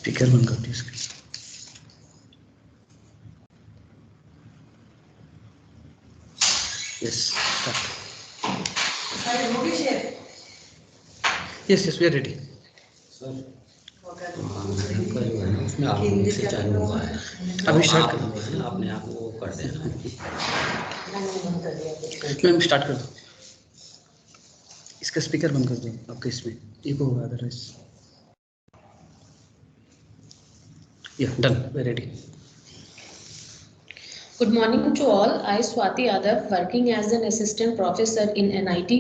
Speaker बंद कर दीजिए इसका। Yes, start. Yes, we are ready. Sir madam का जो है ना उसमें ऑटोमेटिक से चालू हुआ है। अभी स्टार्ट आप जो है अपने आप वो कर देना। मैम स्टार्ट कर दो। इसका स्पीकर बंद कर दो, आपके इसमें इको होगा otherwise. Yeah done, we are ready. Good morning to all. I, Swati Yadav, working as an assistant professor in NIT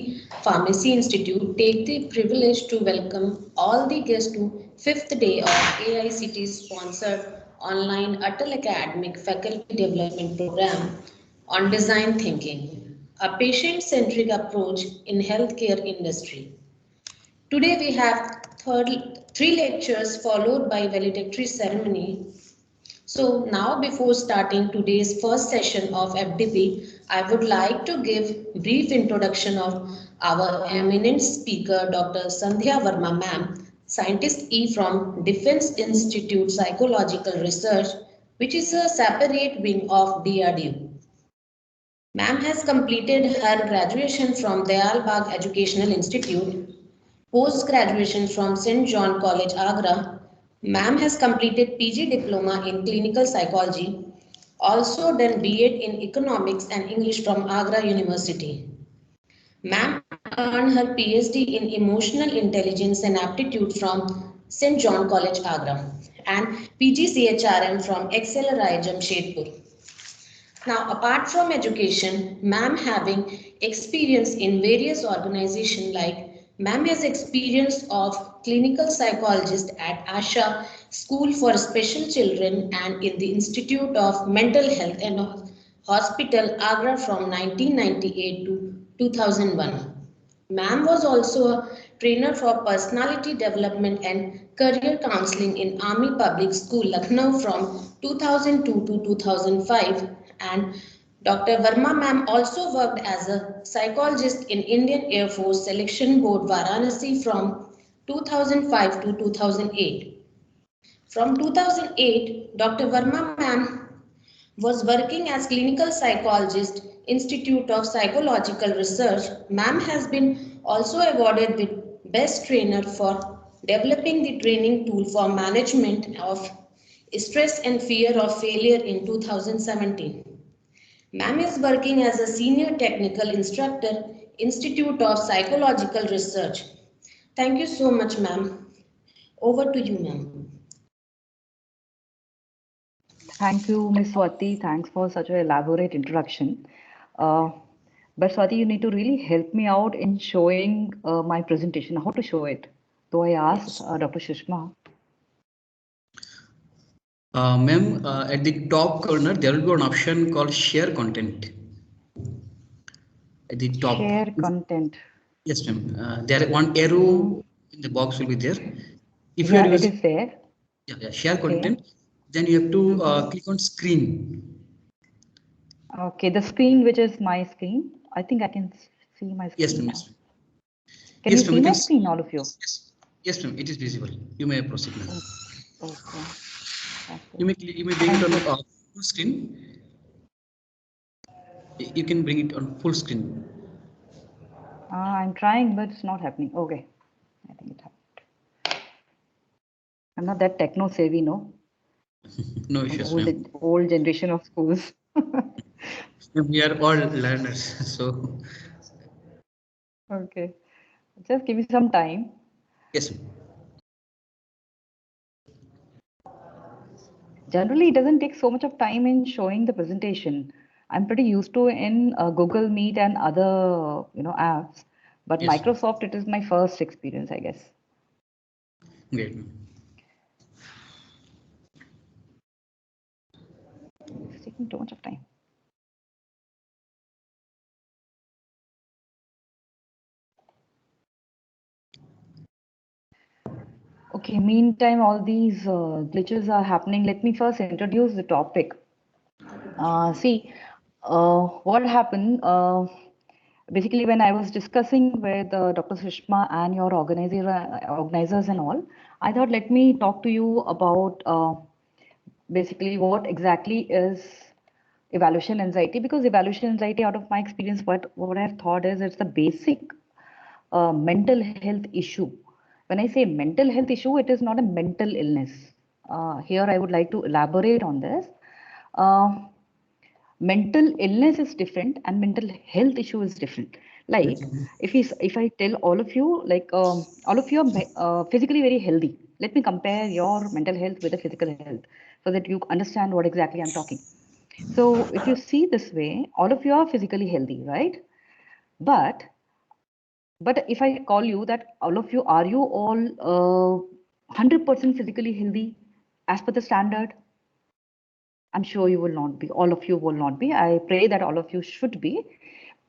Pharmacy Institute, take the privilege to welcome all the guests to 5th day of AICT sponsored online Atal Academic Faculty Development Program on Design Thinking, a patient-centric approach in healthcare industry. Today we have three lectures followed by valedictory ceremony. So now before starting today's first session of FDP, I would like to give brief introduction of our eminent speaker, Dr. Sandhya Verma ma'am, Scientist E from Defense Institute Psychological Research, which is a separate wing of DRDO. Ma'am has completed her graduation from Dayal Bagh Educational Institute, post-graduation from St. John College, Agra. Ma'am has completed PG Diploma in Clinical Psychology, also done B.Ed in Economics and English from Agra University. Ma'am earned her PhD in Emotional Intelligence and Aptitude from St. John College, Agra, and PG CHRM from XLRI Jamshedpur. Now, apart from education, ma'am having experience in various organizations like ma'am has experience of clinical psychologist at Asha School for Special Children and in the Institute of Mental Health and Hospital Agra from 1998 to 2001. Ma'am was also a trainer for personality development and career counseling in Army Public School, Lucknow from 2002 to 2005, and Dr. Verma ma'am also worked as a psychologist in Indian Air Force Selection Board, Varanasi from 2005 to 2008. From 2008, Dr. Verma ma'am was working as clinical psychologist, Institute of Psychological Research. Ma'am has been also awarded with Best Trainer for developing the training tool for management of stress and fear of failure in 2017. Ma'am is working as a senior technical instructor, Institute of Psychological Research. Thank you so much, ma'am. Over to you, ma'am. Thank you, Ms. Swati. Thanks for such an elaborate introduction. But Swati, you need to really help me out in showing my presentation, how to show it. So I asked Dr. Sushma. Ma'am, at the top corner, there will be an option called share content. At the top. Share content. Yes, ma'am. There one arrow in the box will be there. If yeah, you are using, it is there. Yeah, share content, then you have to click on screen. Okay, the screen, which is my screen. I think I can see my screen. Yes, ma'am. Yes, can yes, you see my screen, all of you? Yes, ma'am. It is visible. You may proceed, ma'am. Okay. You may bring it on full screen. You can bring it on full screen. I'm trying, but it's not happening. Okay, I think it happened. I'm not that techno savvy, no. No issues, ma'am. Old generation of schools. We are all learners, so. Okay, just give me some time. Yes. Generally, it doesn't take so much of time in showing the presentation. I'm pretty used to in Google Meet and other apps, but Yes. Microsoft, it is my first experience, I guess. Great. It's taking too much of time. Okay, meantime, all these glitches are happening. Let me first introduce the topic. What happened, basically when I was discussing with Dr. Sushma and your organizers and all, I thought let me talk to you about basically what exactly is evaluation anxiety, because evaluation anxiety, out of my experience, what I've thought is it's the basic mental health issue. When I say mental health issue, it is not a mental illness. Here I would like to elaborate on this. Uh, Mental illness is different and mental health issue is different. Like if I tell all of you, like all of you are physically very healthy, let me compare your mental health with the physical health so that you understand what exactly I'm talking. So if you see this way, all of you are physically healthy, right? But if I call you that all of you, are you all 100% physically healthy as per the standard? I'm sure you will not be. All of you will not be. I pray that all of you should be.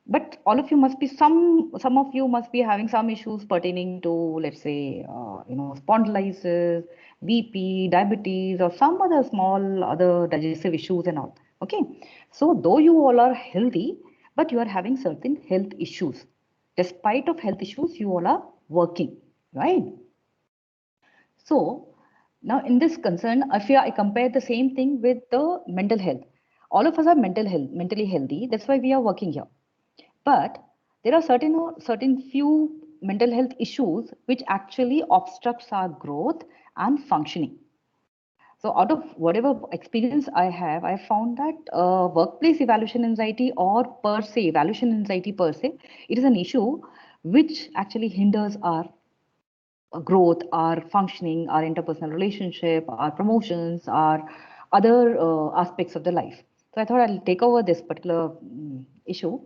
But all of you must be, some of you must be having some issues pertaining to, let's say, spondylitis, BP, diabetes, or some other small other digestive issues and all. Okay. So though you all are healthy, but you are having certain health issues. Despite of health issues, you all are working, right? So now in this concern, if I compare the same thing with the mental health, all of us are mentally healthy. That's why we are working here. But there are certain few mental health issues which actually obstructs our growth and functioning. So out of whatever experience I have, I found that workplace evaluation anxiety or per se evaluation anxiety per se, it is an issue which actually hinders our growth, our functioning, our interpersonal relationship, our promotions, our other aspects of the life. So I thought I'll take over this particular issue.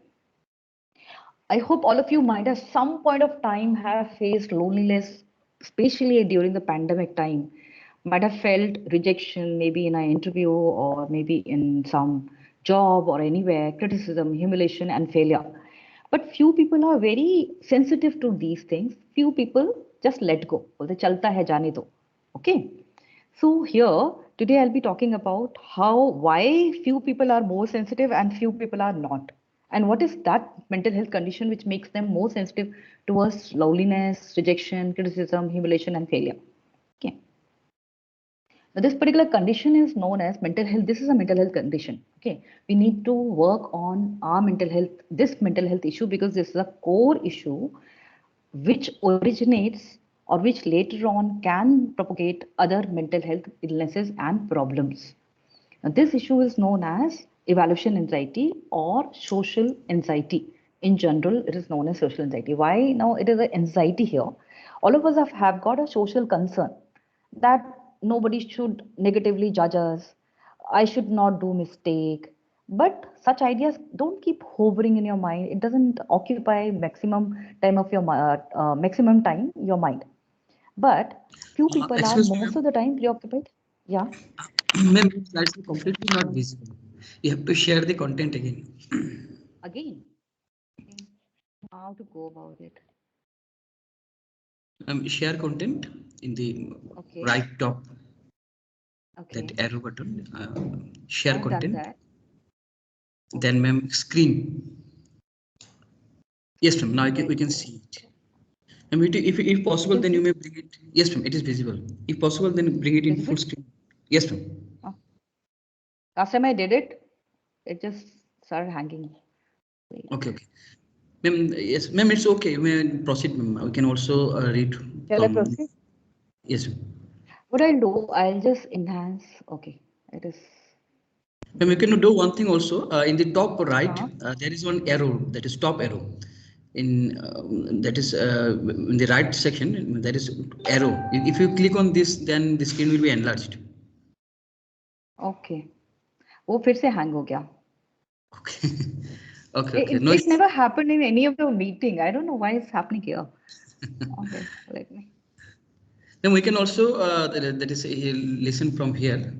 I hope all of you might at some point of time have faced loneliness, especially during the pandemic time. Might have felt rejection, maybe in an interview or maybe in some job or anywhere, criticism, humiliation, and failure. But few people are very sensitive to these things. Few people just let go. बोलते चलता है जाने दो. Okay. So here today I'll be talking about why few people are more sensitive and few people are not. And what is that mental health condition which makes them more sensitive towards loneliness, rejection, criticism, humiliation, and failure. Okay. Now, this particular condition is known as mental health. This is a mental health condition. Okay. We need to work on our mental health, this mental health issue, because this is a core issue which originates or which later on can propagate other mental health illnesses and problems. Now, this issue is known as evaluation anxiety or social anxiety. In general, it is known as social anxiety. Why now it is an anxiety here? All of us have got a social concern that nobody should negatively judge us. I should not do mistake. But such ideas don't keep hovering in your mind. It doesn't occupy maximum time of your maximum time your mind. But few people are Excuse me, most ma'am. of the time preoccupied. Yeah. Ma'am, slides are completely not visible. You have to share the content again. Again, how to go about it? Share content in the Okay. right top. Okay. That arrow button. Share I've content. done that. Then, ma'am, screen. Yes, ma'am. Now we can see it. And if possible, then you may bring it. Yes, ma'am. It is visible. If possible, then bring it in full screen. Yes, ma'am. Oh. Last time I did it, it just started hanging. Wait. Okay. Ma'am, yes, ma'am, it's okay. We may proceed, ma'am. We can also read. Shall I proceed? Yes, ma'am. What I'll do, I'll just enhance. Okay, it is. Ma'am, you can do one thing also. In the top right, there is one arrow, that is top arrow. In that is in the right section, there is arrow. If you click on this, then the screen will be enlarged. Okay. वो फिर से hang हो गया. Okay. Okay. No, It never happened in any of the meeting. I don't know why it's happening here. Okay, let me. then we can also that is listen from here.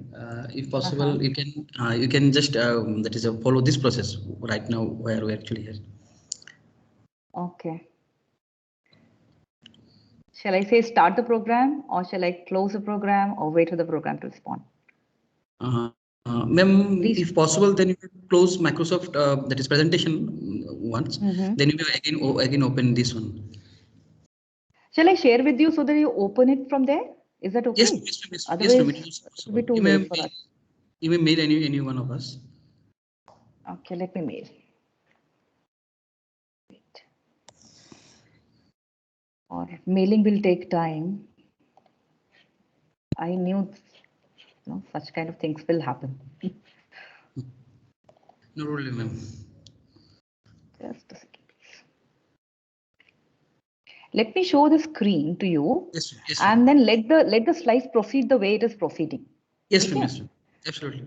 If possible, you can just that is follow this process right now where we actually here. Okay. Shall I say start the program or shall I close the program or wait for the program to respond? Ma'am, if possible, then you can close Microsoft that is presentation once. Then you may again open this one. Shall I share with you so that you open it from there? Is that okay? Yes, yes, ma'am. Yes, Otherwise, ma'am. It is it will be possible. too late for us. You may mail any one of us. Okay, let me mail. Wait. Or mailing will take time. I knew, such kind of things will happen. No problem, ma'am. Just a second, please. Let me show the screen to you, Yes, yes, and then let the slides proceed the way it is proceeding. yes, ठीक ma'am. है? Yes, ma'am. Absolutely.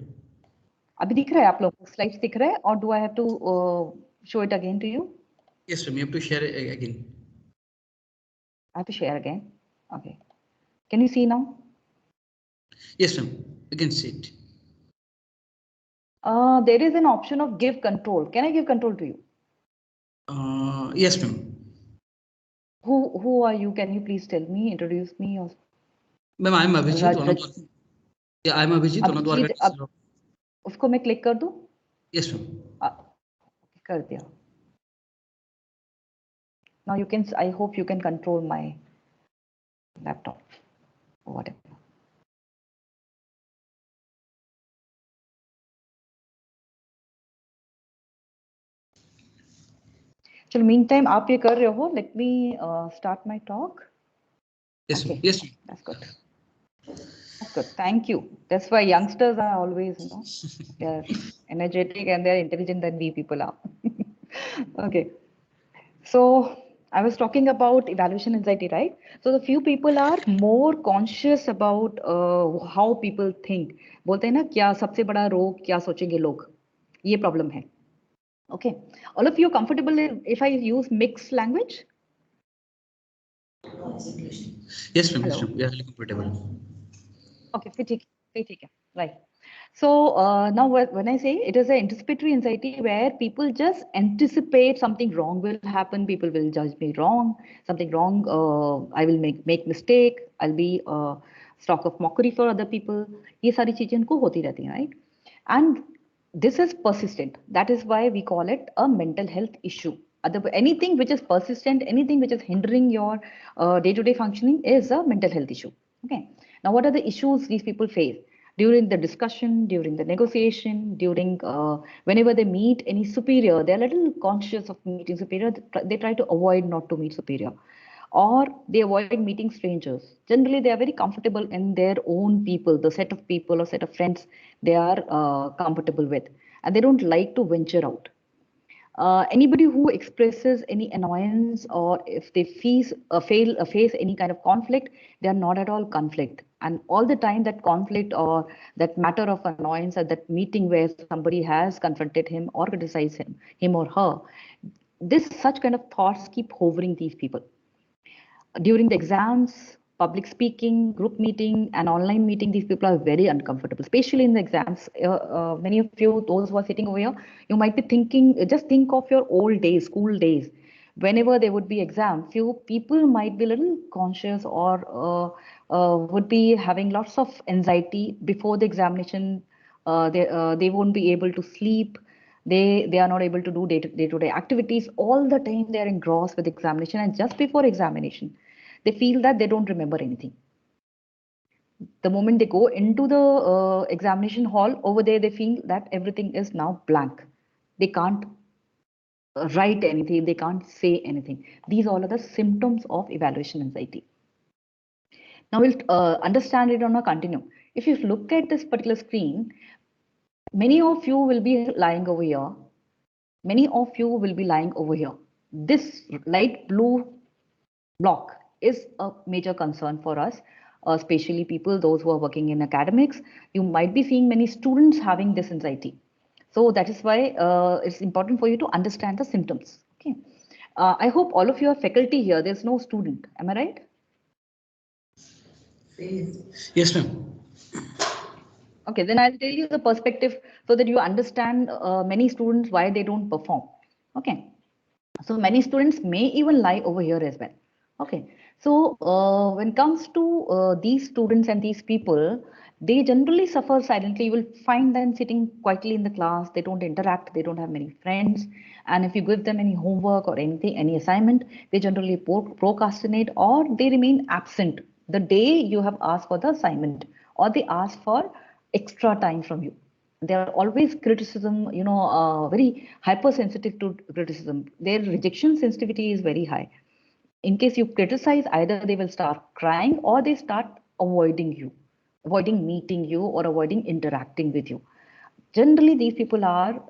अभी दिख रहा है आप लोग को slides दिख रहा है और do I have to show it again to you? Yes, ma'am. You have to share it again. I have to share again. Okay. Can you see now? Yes, ma'am. You can see it. There is an option of give control. Can I give control to you? Yes, ma'am. Who are you? Can you please tell me, introduce me? Or Ma'am, I am Abhijit. Yeah, I am Abhijit. One of the organizers. उसको मैं click कर दूं? Yes, ma'am. कर दिया. Now you can. I hope you can control my laptop or whatever. चलो meantime आप ये कर रहे हो. Let me start my talk. Yes, okay. Yes. That's good. That's good. Thank you. That's why youngsters are always, they're energetic and they're intelligent than we people are. Okay. So I was talking about evaluation anxiety, right? So the few people are more conscious about how people think. बोलते हैं ना क्या सबसे बड़ा रोग क्या सोचेंगे लोग? ये problem है. Okay. All of you comfortable if I use mixed language? Yes, ma'am. Hello? We are really comfortable. Okay, ठीक है. Right. So now when I say it is an anticipatory anxiety where people just anticipate something wrong will happen, people will judge me wrong, something wrong, I will make mistake, I'll be stock of mockery for other people. ये सारी चीजें उनको होती रहती हैं, right? And this is persistent. That is why we call it a mental health issue. Anything which is persistent, anything which is hindering your day-to-day functioning is a mental health issue. Okay. Now, what are the issues these people face? During the discussion, during the negotiation, during whenever they meet any superior, they're a little conscious of meeting superior. They try to avoid not to meet superior, or they avoid meeting strangers. Generally, they are very comfortable in their own people, the set of people or set of friends they are comfortable with, and they don't like to venture out. Anybody who expresses any annoyance or if they face any kind of conflict, they are not at all conflict. And all the time that conflict or that matter of annoyance at that meeting where somebody has confronted him or criticized him or her, such kind of thoughts keep hovering these people. During the exams, public speaking, group meeting, and online meeting, these people are very uncomfortable, especially in the exams. Many of you, those who are sitting over here, you might be thinking, just think of your old days, school days. Whenever there would be exam, few people might be a little conscious or would be having lots of anxiety before the examination. They won't be able to sleep. They are not able to do day-to-day activities. All the time they are engrossed with examination, and just before examination they feel that they don't remember anything. The moment they go into the examination hall, over there they feel that everything is now blank. They can't write anything, they can't say anything. These all are the symptoms of evaluation anxiety. Now we'll understand it on a continuum. If you look at this particular screen, many of you will be lying over here. Many of you will be lying over here. This light blue block is a major concern for us, especially people, those who are working in academics. You might be seeing many students having this anxiety. So that is why it's important for you to understand the symptoms. Okay. I hope all of you are faculty here. There's no student. Am I right? Yes, ma'am. Okay, then I'll tell you the perspective so that you understand many students why they don't perform. Okay. So many students may even lie over here as well. Okay. So when it comes to these students and these people, they generally suffer silently. You will find them sitting quietly in the class. They don't interact. They don't have many friends. And if you give them any homework or anything, any assignment, they generally procrastinate or they remain absent the day you have asked for the assignment or they ask for extra time from you. They are always criticism, very hypersensitive to criticism. Their rejection sensitivity is very high. In case you criticize, either they will start crying or they start avoiding you, avoiding meeting you or avoiding interacting with you. Generally, these people are,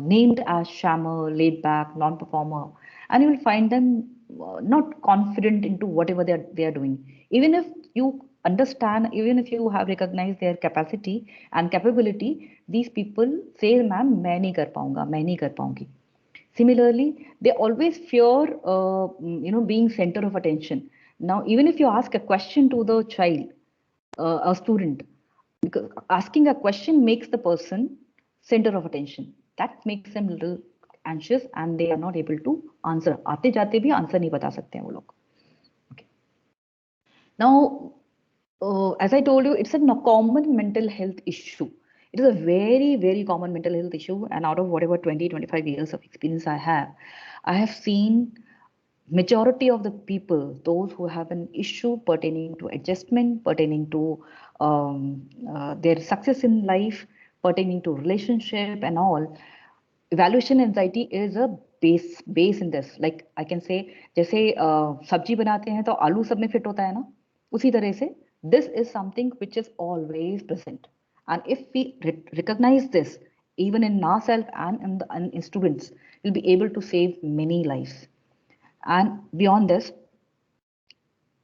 named as shammer, laid back, non-performer, and you will find them not confident into whatever they are doing. Even if you understand, even if you have recognized their capacity and capability, these people say, "Ma'am, मैं नहीं कर पाऊंगा, मैं नहीं कर पाऊंगी." Similarly, they always fear, being center of attention. Now, even if you ask a question to the child, a student, because asking a question makes the person center of attention. That makes them a little anxious and they are not able to answer. आते जाते भी answer नहीं बता सकते हैं वो लोग. Okay. Now, as I told you, it's a common mental health issue. It is a very, very common mental health issue. And out of whatever 20, 25 years of experience I have seen majority of the people, those who have an issue pertaining to adjustment, pertaining to their success in life, pertaining to relationship and all, evaluation anxiety is a base in this. Like I can say, जैसे सब्जी बनाते हैं तो आलू सब में fit होता है ना, उसी तरह से this is something which is always present. And if we recognize this, even in ourselves and in students, we'll be able to save many lives. And beyond this,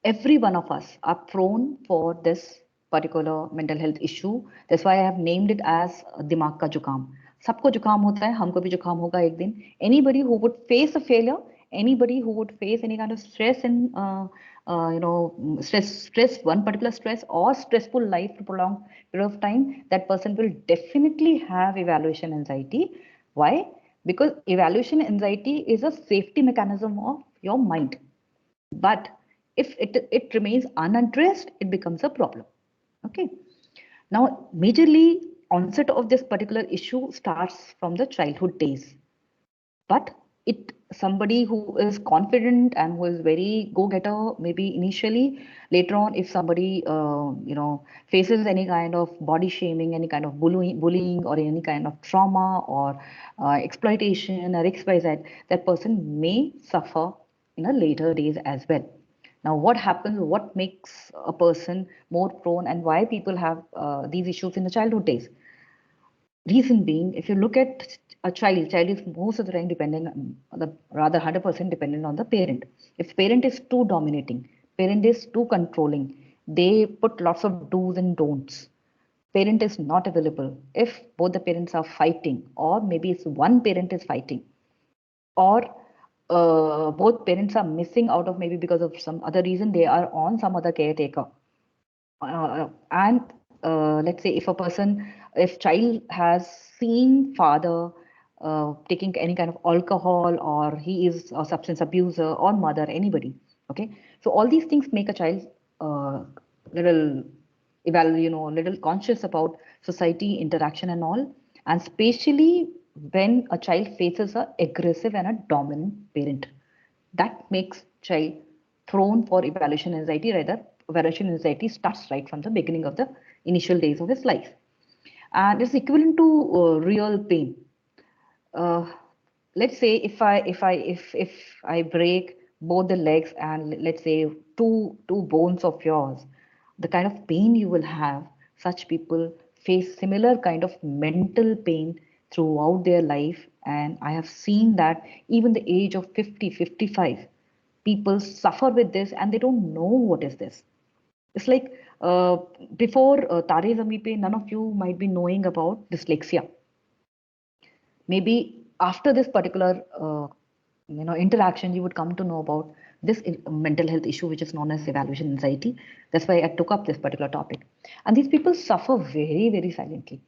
every one of us are prone for this particular mental health issue. That's why I have named it as दिमाग का जुकाम. सबको जुकाम होता है, हमको भी जुकाम होगा एक दिन. Anybody who would face a failure, anybody who would face any kind of stress in stress, one particular stress or stressful life for prolonged period of time, that person will definitely have evaluation anxiety. Why? Because evaluation anxiety is a safety mechanism of your mind. But if it remains unaddressed, it becomes a problem. Okay. Now, majorly onset of this particular issue starts from the childhood days. But somebody who is confident and who is very go-getter, maybe initially, later on, if somebody faces any kind of body shaming, any kind of bullying or any kind of trauma or exploitation or XYZ, that person may suffer in the later days as well. Now, what happens, what makes a person more prone and why people have these issues in the childhood days? Reason being, if you look at a child is most of the time dependent, rather 100% dependent on the parent. If parent is too dominating, parent is too controlling, they put lots of do's and don'ts. Parent is not available. If both the parents are fighting, or maybe it's one parent is fighting, or both parents are missing out of maybe because of some other reason, they are on some other caretaker. And let's say if child has seen father taking any kind of alcohol, or he is a substance abuser, or mother, anybody. Okay, so all these things make a child little conscious about society interaction and all, and especially when a child faces a aggressive and a dominant parent, that makes child prone for evaluation anxiety. Rather, evaluation anxiety starts right from the beginning of the initial days of his life, and it's equivalent to real pain. Let's say if I break both the legs and let's say two bones of yours, the kind of pain you will have, such people face similar kind of mental pain throughout their life. And I have seen that even the age of 50, 55, people suffer with this and they don't know what is this. It's like before Tare Zameen Pe, none of you might be knowing about dyslexia. Maybe after this particular interaction, you would come to know about this mental health issue, which is known as evaluation anxiety. That's why I took up this particular topic. And these people suffer very, very silently.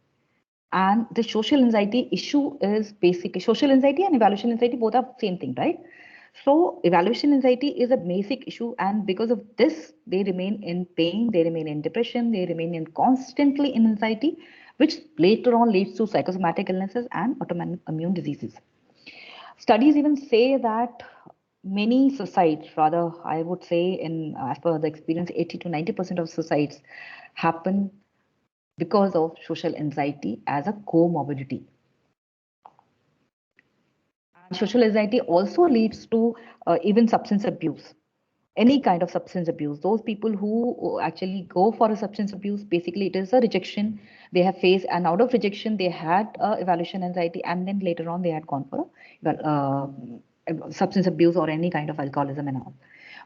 And the social anxiety issue is basically social anxiety and evaluation anxiety, both are same thing, right? So evaluation anxiety is a basic issue, and because of this, they remain in pain, they remain in depression, they remain in constantly in anxiety, which later on leads to psychosomatic illnesses and autoimmune diseases. Studies even say that many suicides, rather, I would say, as per the experience, 80 to 90% of suicides happen because of social anxiety as a comorbidity. And social anxiety also leads to even substance abuse, any kind of substance abuse. Those people who actually go for a substance abuse, basically it is a rejection they have faced, and out of rejection they had evaluation anxiety, and then later on they had gone for substance abuse or any kind of alcoholism and all.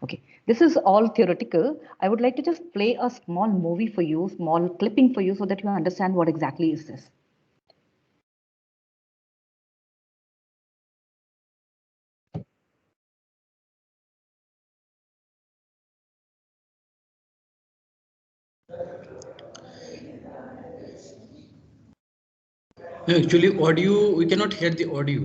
Okay, this is all theoretical. I would like to just play a small movie for you, small clipping for you, so that you understand what exactly is this. No, actually, audio, we cannot hear the audio.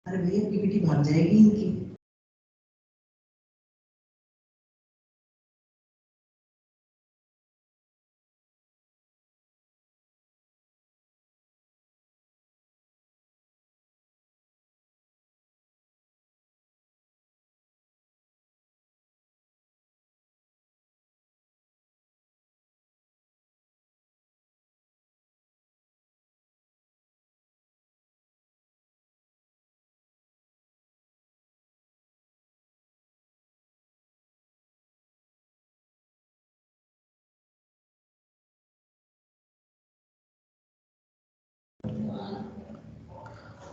अरे भैया PPT भाग जाएगी इनकी।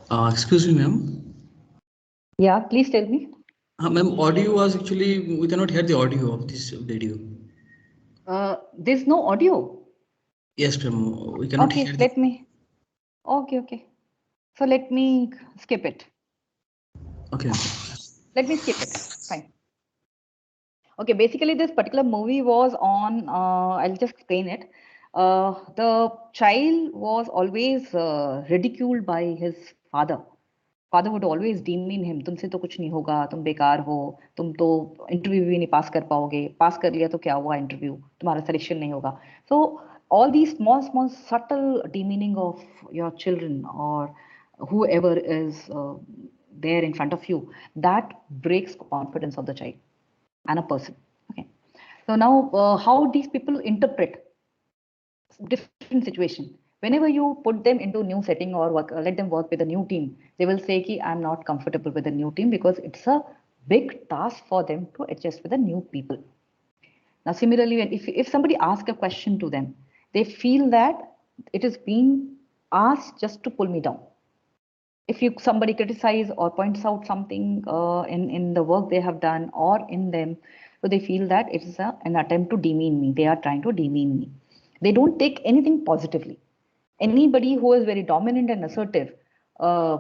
Excuse me, ma'am. Yeah, please tell me. Ma'am, audio was actually, we cannot hear the audio of this video. There's no audio. Yes, ma'am, we cannot Okay, hear let me. Okay. So let me skip it. Okay. Let me skip it. Fine. Okay, basically this particular movie was on, I'll just explain it. The child was always ridiculed by his father. Father would always demean him. तुमसे तो कुछ नहीं होगा, तुम बेकार हो, तुम तो इंटरव्यू भी नहीं पास कर पाओगे, पास कर लिया तो क्या हुआ इंटरव्यू, तुम्हारा सिलेक्शन नहीं होगा. So all these small subtle demeaning of your children or whoever is there in front of you, that breaks confidence of the child and a person. Okay. So now how these people interpret different situation. Whenever you put them into new setting or let them work with a new team, they will say ki I'm not comfortable with the new team because it's a big task for them to adjust with the new people. Now similarly, if somebody asks a question to them, they feel that it is being asked just to pull me down. If somebody criticize or points out something in the work they have done or in them, so they feel that it's an attempt to demean me. They are trying to demean me. They don't take anything positively. Anybody who is very dominant and assertive, uh,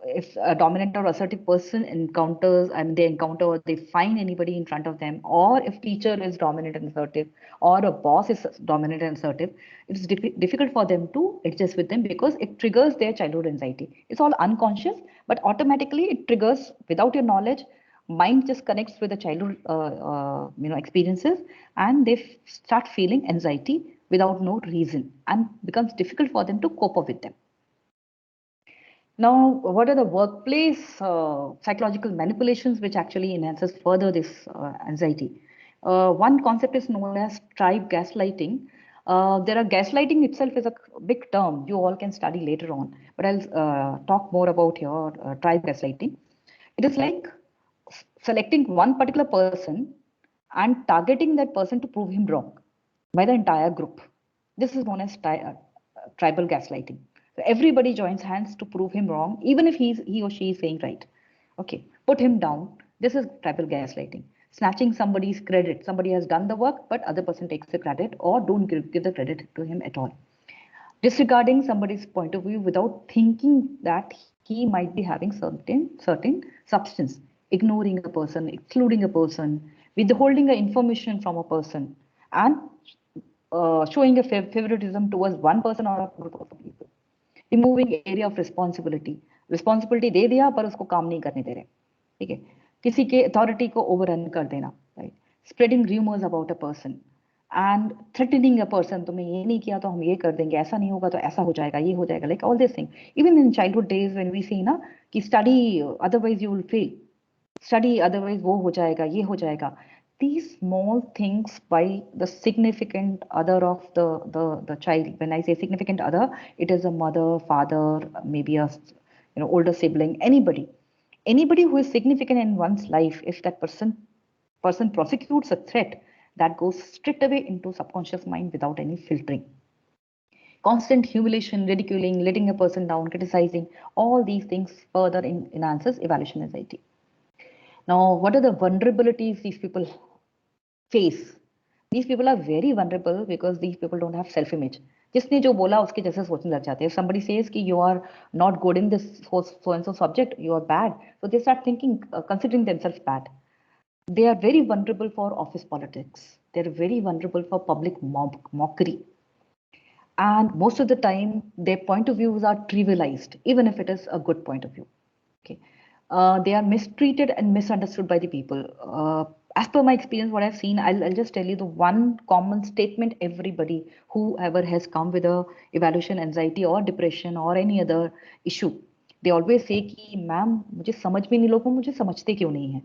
if a dominant or assertive person encounters and they encounter or they find anybody in front of them, or if teacher is dominant and assertive or a boss is dominant and assertive, it's difficult for them to adjust with them because it triggers their childhood anxiety. It's all unconscious, but automatically it triggers without your knowledge. Mind just connects with the childhood experiences, and they start feeling anxiety without no reason, and becomes difficult for them to cope up with them. Now, what are the workplace psychological manipulations which actually enhances further this anxiety? One concept is known as tribe gaslighting. Gaslighting itself is a big term. You all can study later on, but I'll talk more about your tribe gaslighting. It is like selecting one particular person and targeting that person to prove him wrong by the entire group. This is known as tribal gaslighting. So everybody joins hands to prove him wrong, even if he or she is saying right. Okay, put him down. This is tribal gaslighting. Snatching somebody's credit. Somebody has done the work, but other person takes the credit or don't give the credit to him at all. Disregarding somebody's point of view without thinking that he might be having certain substance. Ignoring a person, excluding a person, withholding the information from a person, and showing a favoritism towards one person or a group of people. Removing area of responsibility. Responsibility दे दिया पर उसको काम नहीं करने दे रहे. ठीक है. किसी के authority को overrun कर देना. Right. Spreading rumors about a person and threatening a person. तुमने ये नहीं किया तो हम ये कर देंगे. ऐसा नहीं होगा तो ऐसा हो जाएगा. ये हो जाएगा. Like all these things. Even in childhood days when we see ना कि study otherwise you will fail. Study otherwise वो हो जाएगा. ये हो जाएगा. These small things by the significant other of the child. When I say significant other, it is a mother, father, maybe a older sibling, anybody who is significant in one's life. If that person prosecutes a threat, that goes straight away into subconscious mind without any filtering. Constant humiliation, ridiculing, letting a person down, criticizing, all these things further enhances evaluation anxiety. Now, what are the vulnerabilities these people face? These people are very vulnerable because these people don't have self-image. जिसने जो बोला उसके जैसे सोचने लग जाते हैं. If somebody says कि you are not good in this so and so subject, you are bad, so they start thinking, considering themselves bad. They are very vulnerable for office politics. They're very vulnerable for public mockery. And most of the time, their point of views are trivialized, even if it is a good point of view. Okay, they are mistreated and misunderstood by the people. As per my experience, what I've seen, I'll just tell you the one common statement everybody, whoever has come with a evaluation anxiety or depression or any other issue, they always say कि ma'am मुझे समझ में नहीं, लोग मुझे समझते क्यों नहीं है.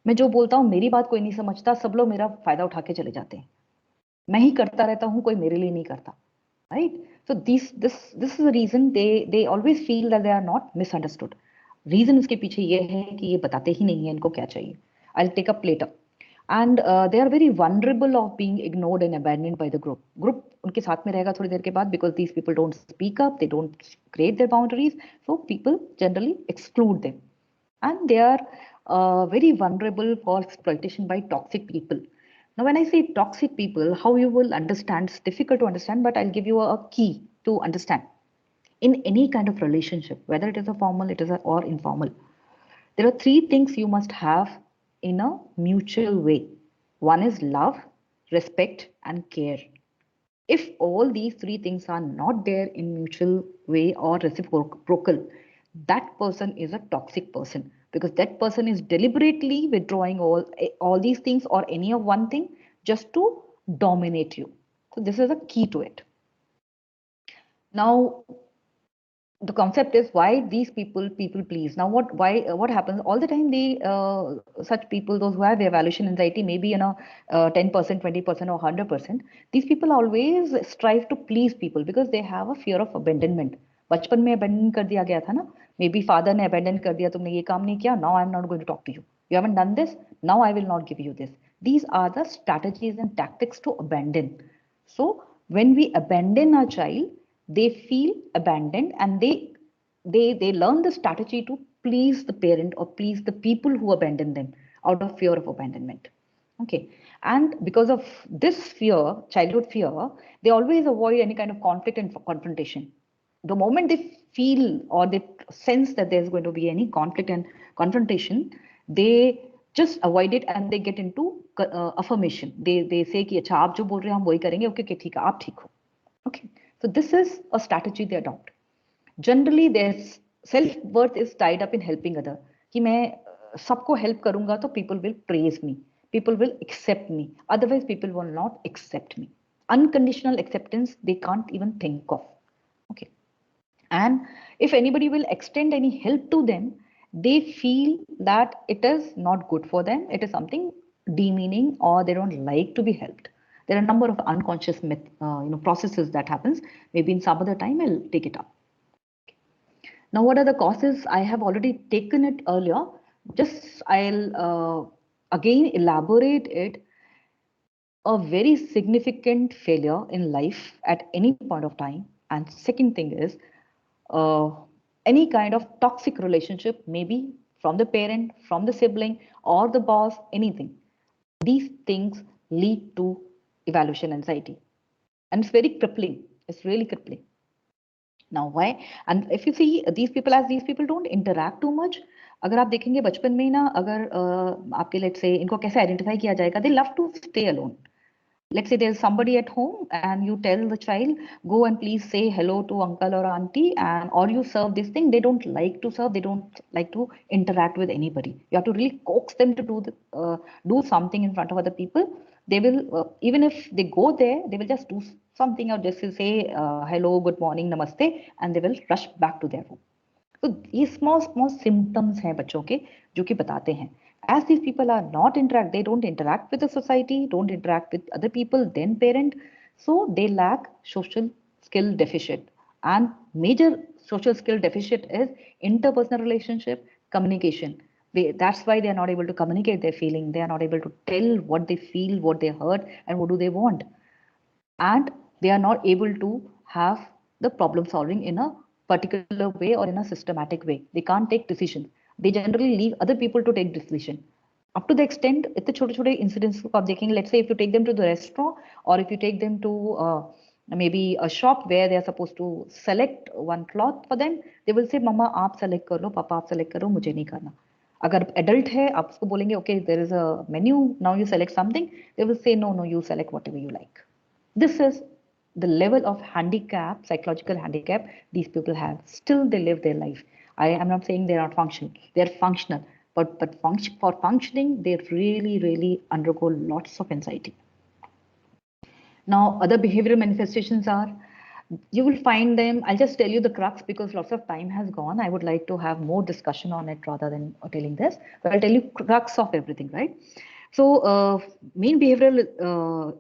मैं जो बोलता हूँ मेरी बात कोई नहीं समझता, सब लोग मेरा फायदा उठा के चले जाते हैं. मैं ही करता रहता हूँ, कोई मेरे लिए नहीं करता. Right? So this is the reason they always feel that they are not misunderstood. Reason उसके पीछे ये है कि ये बताते ही नहीं है इनको क्या चाहिए. I'll take up later. And they are very vulnerable of being ignored and abandoned by the group. Group उनके साथ में रहेगा थोड़ी देर के बाद because these people don't speak up, they don't create their boundaries, so people generally exclude them. And they are very vulnerable for exploitation by toxic people. Now, when I say toxic people, how you will understand, it's difficult to understand, but I'll give you a key to understand. In any kind of relationship, whether it is a formal, or informal, there are three things you must have in a mutual way. One is love, respect, and care. If all these three things are not there in mutual way or reciprocal, that person is a toxic person, because that person is deliberately withdrawing all these things or any of one thing just to dominate you. So this is a key to it. Now, the concept is why these people please. Now what happens all the time, they such people, those who have evaluation anxiety, maybe 10%, 20% or 100%, these people always strive to please people because they have a fear of abandonment. बचपन में abandon कर दिया गया था ना, maybe father ने abandon कर दिया, तुमने ये काम नहीं किया, now I'm not going to talk to you, you haven't done this, now I will not give you this. These are the strategies and tactics to abandon. So when we abandon our child, they feel abandoned, and they learn the strategy to please the parent or please the people who abandon them out of fear of abandonment. Okay, and because of this fear, childhood fear, they always avoid any kind of conflict and confrontation. The moment they feel or they sense that there's going to be any conflict and confrontation, they just avoid it and they get into affirmation. They say कि अच्छा आप जो बोल रहे हैं हम वही करेंगे. Okay, ठीक है, आप ठीक हो. Okay, so this is a strategy they adopt. Generally, their self-worth is tied up in helping other. कि मैं सबको help करूंगा तो people will praise me, people will accept me. Otherwise, people will not accept me. Unconditional acceptance they can't even think of. Okay, and if anybody will extend any help to them, they feel that it is not good for them. It is something demeaning, or they don't like to be helped. There are a number of unconscious processes that happens. Maybe in some other time I'll take it up. Now, what are the causes? I have already taken it earlier. Just I'll again elaborate it. A very significant failure in life at any point of time. And second thing is any kind of toxic relationship, maybe from the parent, from the sibling, or the boss, anything. These things lead to evaluation anxiety. And it's very crippling. It's really crippling. Now why? And if you see these people, as these people don't interact too much. अगर आप देखेंगे बचपन में ही ना, अगर आपके let's say इनको कैसे identify किया जाएगा, they love to stay alone. Let's say there's somebody at home and you tell the child, go and please say hello to uncle or auntie, and or you serve this thing. They don't like to serve. They don't like to interact with anybody. You have to really coax them to do something in front of other people. They will, even if they go there, they will just do something or just say hello, good morning, namaste, and they will rush back to their home. So these small symptoms हैं बच्चों के जो कि बताते हैं. As these people are not interact, they don't interact with the society, don't interact with other people, then parent. So they lack social skill deficit. And major social skill deficit is interpersonal relationship, communication. That's why they are not able to communicate their feeling. They are not able to tell what they feel, what they heard, and what do they want. And they are not able to have the problem solving in a particular way or in a systematic way. They can't take decisions. They generally leave other people to take decision. Up to the extent, इतने छोटे-छोटे incidents को आप देखेंगे. Let's say if you take them to the restaurant, or if you take them to maybe a shop where they are supposed to select one cloth for them, they will say, "Mama, आप select कर लो, पापा आप select करो, मुझे नहीं करना." अगर adult है, आप उसको बोलेंगे, "Okay, there is a menu. Now you select something." They will say, "No, you select whatever you like." This is the level of handicap, psychological handicap these people have. Still, they live their life. I am not saying they are not functional. They are functional, but for functioning, they really undergo lots of anxiety. Now, other behavioral manifestations are, you will find them. I'll just tell you the crux because lots of time has gone. I would like to have more discussion on it rather than telling this. But I'll tell you crux of everything, right? So, main behavioral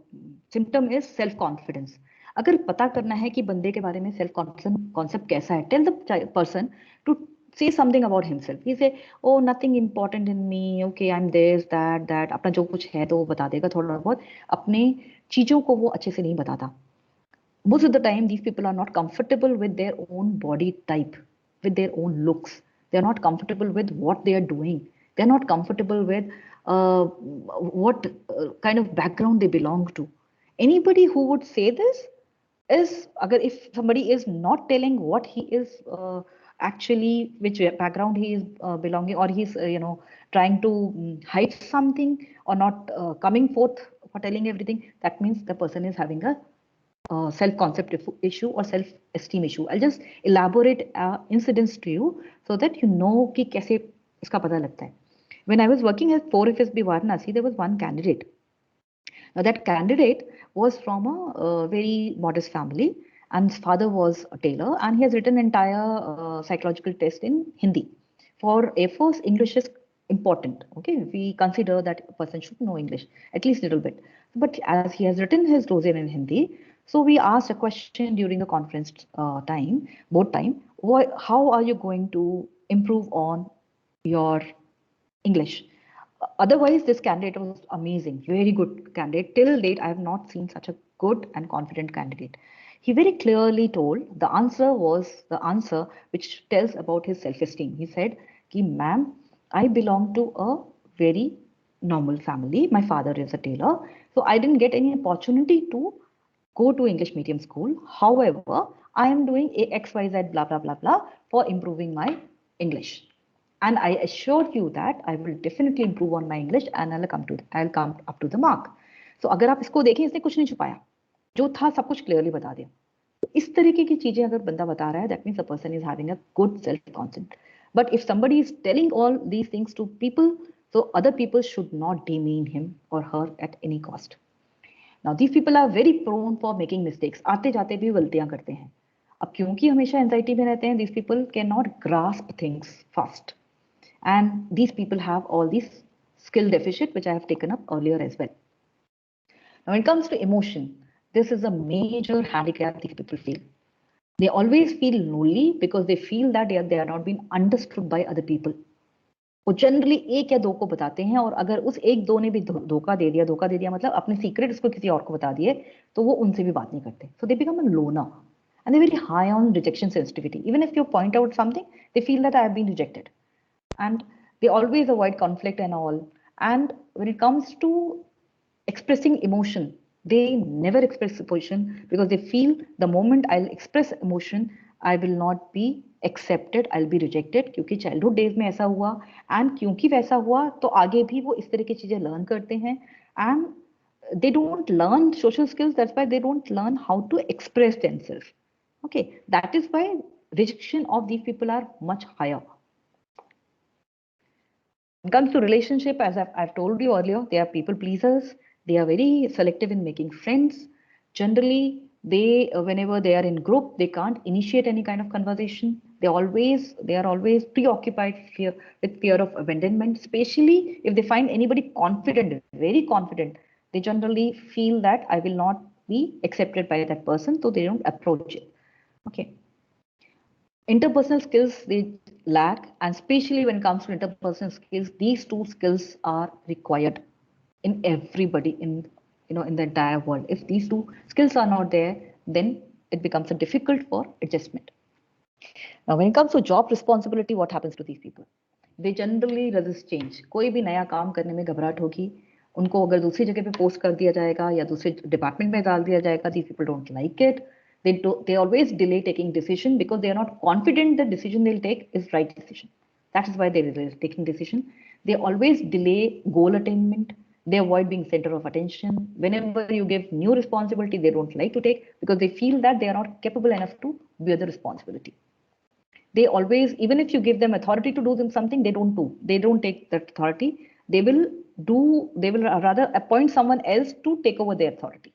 symptom is self-confidence. अगर पता करना है कि बंदे के बारे में self concept कैसा है, tell the person to say something about himself. He say, oh, nothing important in me. Okay, I'm this, that. अपना जो कुछ है तो वो बता देगा थोड़ा बहुत. अपने चीजों को वो अच्छे से नहीं बताता. Most of the time, these people are not comfortable with their own body type, with their own looks. They are not comfortable with what they are doing. They are not comfortable with what kind of background they belong to. Anybody who would say this is, if somebody is not telling what he is actually, which background he is belonging, or he's trying to hide something, or not coming forth for telling everything, that means the person is having a self-concept issue or self-esteem issue. I'll just elaborate incidents to you so that you know कि कैसे इसका पता लगता है. When I was working at 4FSB Varanasi, there was one candidate. Now that candidate was from a very modest family, and his father was a tailor, and he has written entire psychological test in Hindi. For Air Force, English is important. Okay, we consider that a person should know English at least a little bit. But as he has written his dossier in Hindi, so we asked a question during the conference board time. How are you going to improve on your English? Otherwise, this candidate was amazing, very good candidate. Till date, I have not seen such a good and confident candidate. He very clearly told the answer was the answer which tells about his self-esteem. He said, "Ki ma'am, I belong to a very normal family. My father is a tailor, so I didn't get any opportunity to go to English medium school. However, I am doing a XYZ blah blah blah blah for improving my English. And I assure you that I will definitely improve on my English and I'll come up to the mark." So अगर आप इसको देखें, इसने कुछ नहीं छुपाया, जो था सब कुछ क्लियरली बता दिया. तो इस तरीके की चीजें अगर बंदा बता रहा है, that means a person is having a good self concept. But if somebody is telling all these things to people, so other people should not demean him or her at any cost. Now these people are very prone for making mistakes. आते जाते भी गलतियां करते हैं. अब क्योंकि हमेशा anxiety में रहते हैं, these people cannot grasp things fast, and these people have all these skill deficit which I have taken up earlier as well. Now when it comes to emotion, this is a major handicap these people feel. They always feel lonely because they feel that they are not being understood by other people. वो generally एक या दो को बताते हैं, और अगर उस एक दो ने भी धोखा दे दिया मतलब अपने सीक्रेट उसको किसी और को बता दिए, तो वो उनसे भी बात नहीं करते. So they become a loner and they're very high on rejection sensitivity. Even if you point out something, they feel that I have been rejected, and they always avoid conflict and all. And when it comes to expressing emotion, they never express emotion because they feel the moment I'll express emotion, I will not be accepted, I'll be rejected. क्योंकि childhood days में ऐसा हुआ, and क्योंकि वैसा हुआ तो आगे भी वो इस तरह की चीजें learn करते हैं, and they don't learn social skills. That's why they don't learn how to express themselves. Okay, that is why rejection of these people are much higher. When it comes to relationship, as I've told you earlier, they are people pleasers. They are very selective in making friends. Generally, they whenever they are in group, they can't initiate any kind of conversation. They are always preoccupied with fear of abandonment. Especially if they find anybody confident, very confident, they generally feel that I will not be accepted by that person, so they don't approach it. Okay. Interpersonal skills they lack, and especially when it comes to interpersonal skills, these two skills are required in everybody in the entire world. If these two skills are not there, then it becomes difficult for adjustment. Now when it comes to job responsibility, what happens to these people? They generally resist change. कोई भी नया काम करने में घबराहट होगी, उनको अगर दूसरी जगह पे पोस्ट कर दिया जाएगा या दूसरे डिपार्टमेंट में डाल दिया जाएगा, these people don't like it. They always delay taking decision because they are not confident the decision they'll take is right decision. That is why they delay taking decision. They always delay goal attainment. They avoid being center of attention. Whenever you give new responsibility, they don't like to take because they feel that they are not capable enough to bear the responsibility. They always, even if you give them authority to do something, they don't do. They don't take that authority. They will rather appoint someone else to take over their authority.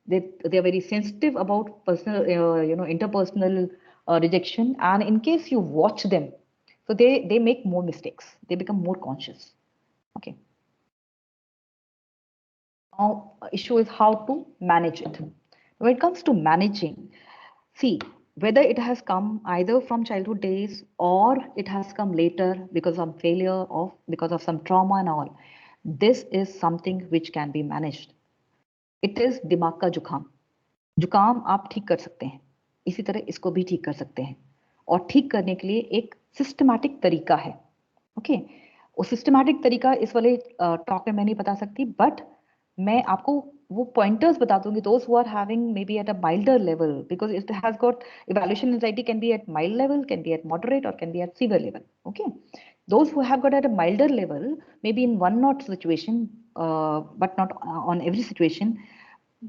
They are very sensitive about personal, interpersonal rejection. And in case you watch them, so they make more mistakes. They become more conscious. Okay. Now, issue is how to manage it. When it comes to managing, see, whether it has come either from childhood days or it has come later because of failure or because of some trauma and all, this is something which can be managed. It is दिमाग का जुकाम आप ठीक कर सकते हैं, इसी तरह इसको भी ठीक कर सकते हैं, और ठीक करने के लिए एक सिस्टमैटिक तरीका है. ओके, वो सिस्टमैटिक तरीका इस वाले टॉक में मैं नहीं बता सकती, बट मैं आपको वो पॉइंटर्स बता दूंगी. those who are having maybe at a milder level, because it has got evaluation anxiety can be at mild level, can be at moderate, or can be at severe level. Okay, those who have got at a milder level, maybe in one not situation, but not on every situation,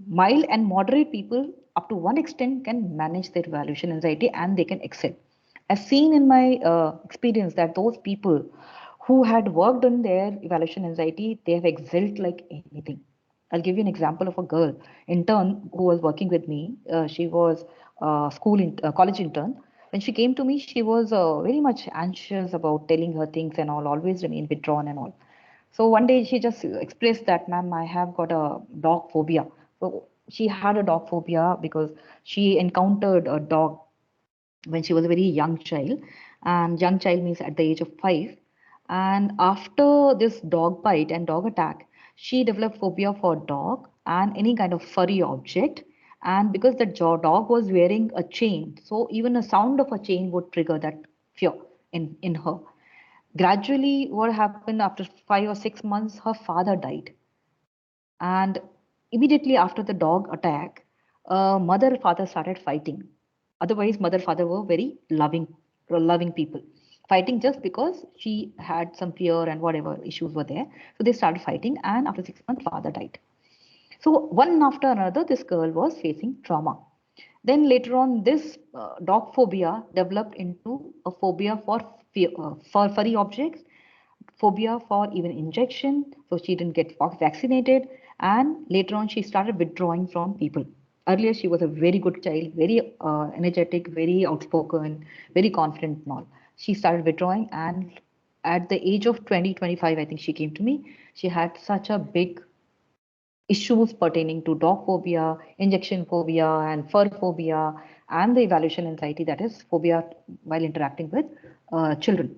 mild and moderate people up to one extent can manage their evaluation anxiety and they can excel. I've seen in my experience that those people who had worked on their evaluation anxiety, they have excelled like anything. I'll give you an example of a girl intern who was working with me. She was college intern. When she came to me, she was very much anxious about telling her things and all, always remain withdrawn and all. So one day she just expressed that, ma'am, I have got a dog phobia. So she had a dog phobia because she encountered a dog when she was a very young child, and young child means at the age of 5. And after this dog bite and dog attack, she developed phobia for dog and any kind of furry object. And because the dog was wearing a chain, so even a sound of a chain would trigger that fear in her. Gradually, what happened after 5 or 6 months, her father died. And immediately after the dog attack, mother and father started fighting. Otherwise, mother and father were very loving people. Fighting just because she had some fear and whatever issues were there. So they started fighting, and after 6 months, father died. So one after another, this girl was facing trauma. Then later on, this dog phobia developed into a phobia for for furry objects, phobia for even injection. So she didn't get vaccinated, and later on she started withdrawing from people. Earlier she was a very good child, very energetic, very outspoken, very confident and all. She started withdrawing, and at the age of 20, 25, I think she came to me. She had such a big issues pertaining to dog phobia, injection phobia, and fur phobia, and the evaluation anxiety, that is phobia while interacting with children.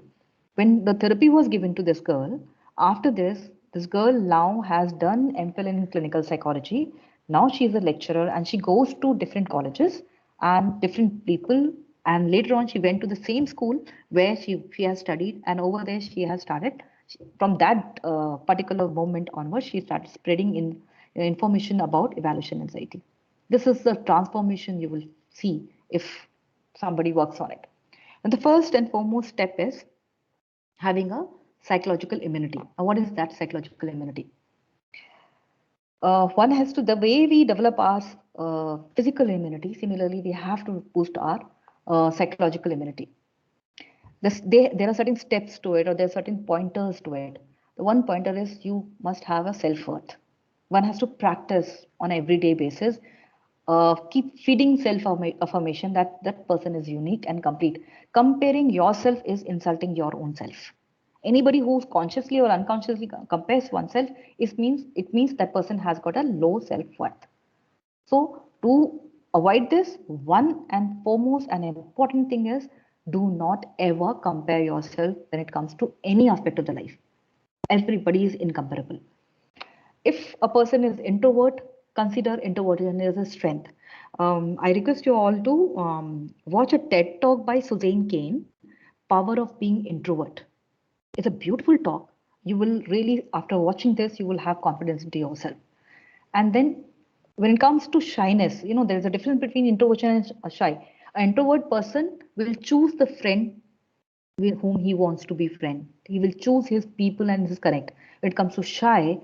When the therapy was given to this girl, after this girl now has done MPhil in clinical psychology. Now she is a lecturer and she goes to different colleges and different people. And later on, she went to the same school where she has studied, and over there she has started. From that particular moment onwards, she started spreading in information about evaluation anxiety. This is the transformation you will see if somebody works on it. And the first and foremost step is having a psychological immunity. Now, what is that psychological immunity? One has to, the way we develop our physical immunity, similarly, we have to boost our psychological immunity. There are certain steps to it, or there are certain pointers to it. The one pointer is you must have a self-worth. One has to practice on an everyday basis. Keep feeding self-affirmation that that person is unique and complete. Comparing yourself is insulting your own self. Anybody who consciously or unconsciously compares oneself, it means that person has got a low self-worth. So to avoid this, one and foremost and important thing is, do not ever compare yourself when it comes to any aspect of the life. Everybody is incomparable. If a person is introvert, consider introversion as a strength. I request you all to watch a TED talk by Suzanne Cain, Power of Being Introvert. It's a beautiful talk. You will really, after watching this, you will have confidence into yourself. And then when it comes to shyness, there is a difference between introversion and shy. An introvert person will choose the friend with whom he wants to be friend. He will choose his people, and this is correct. When it comes to shy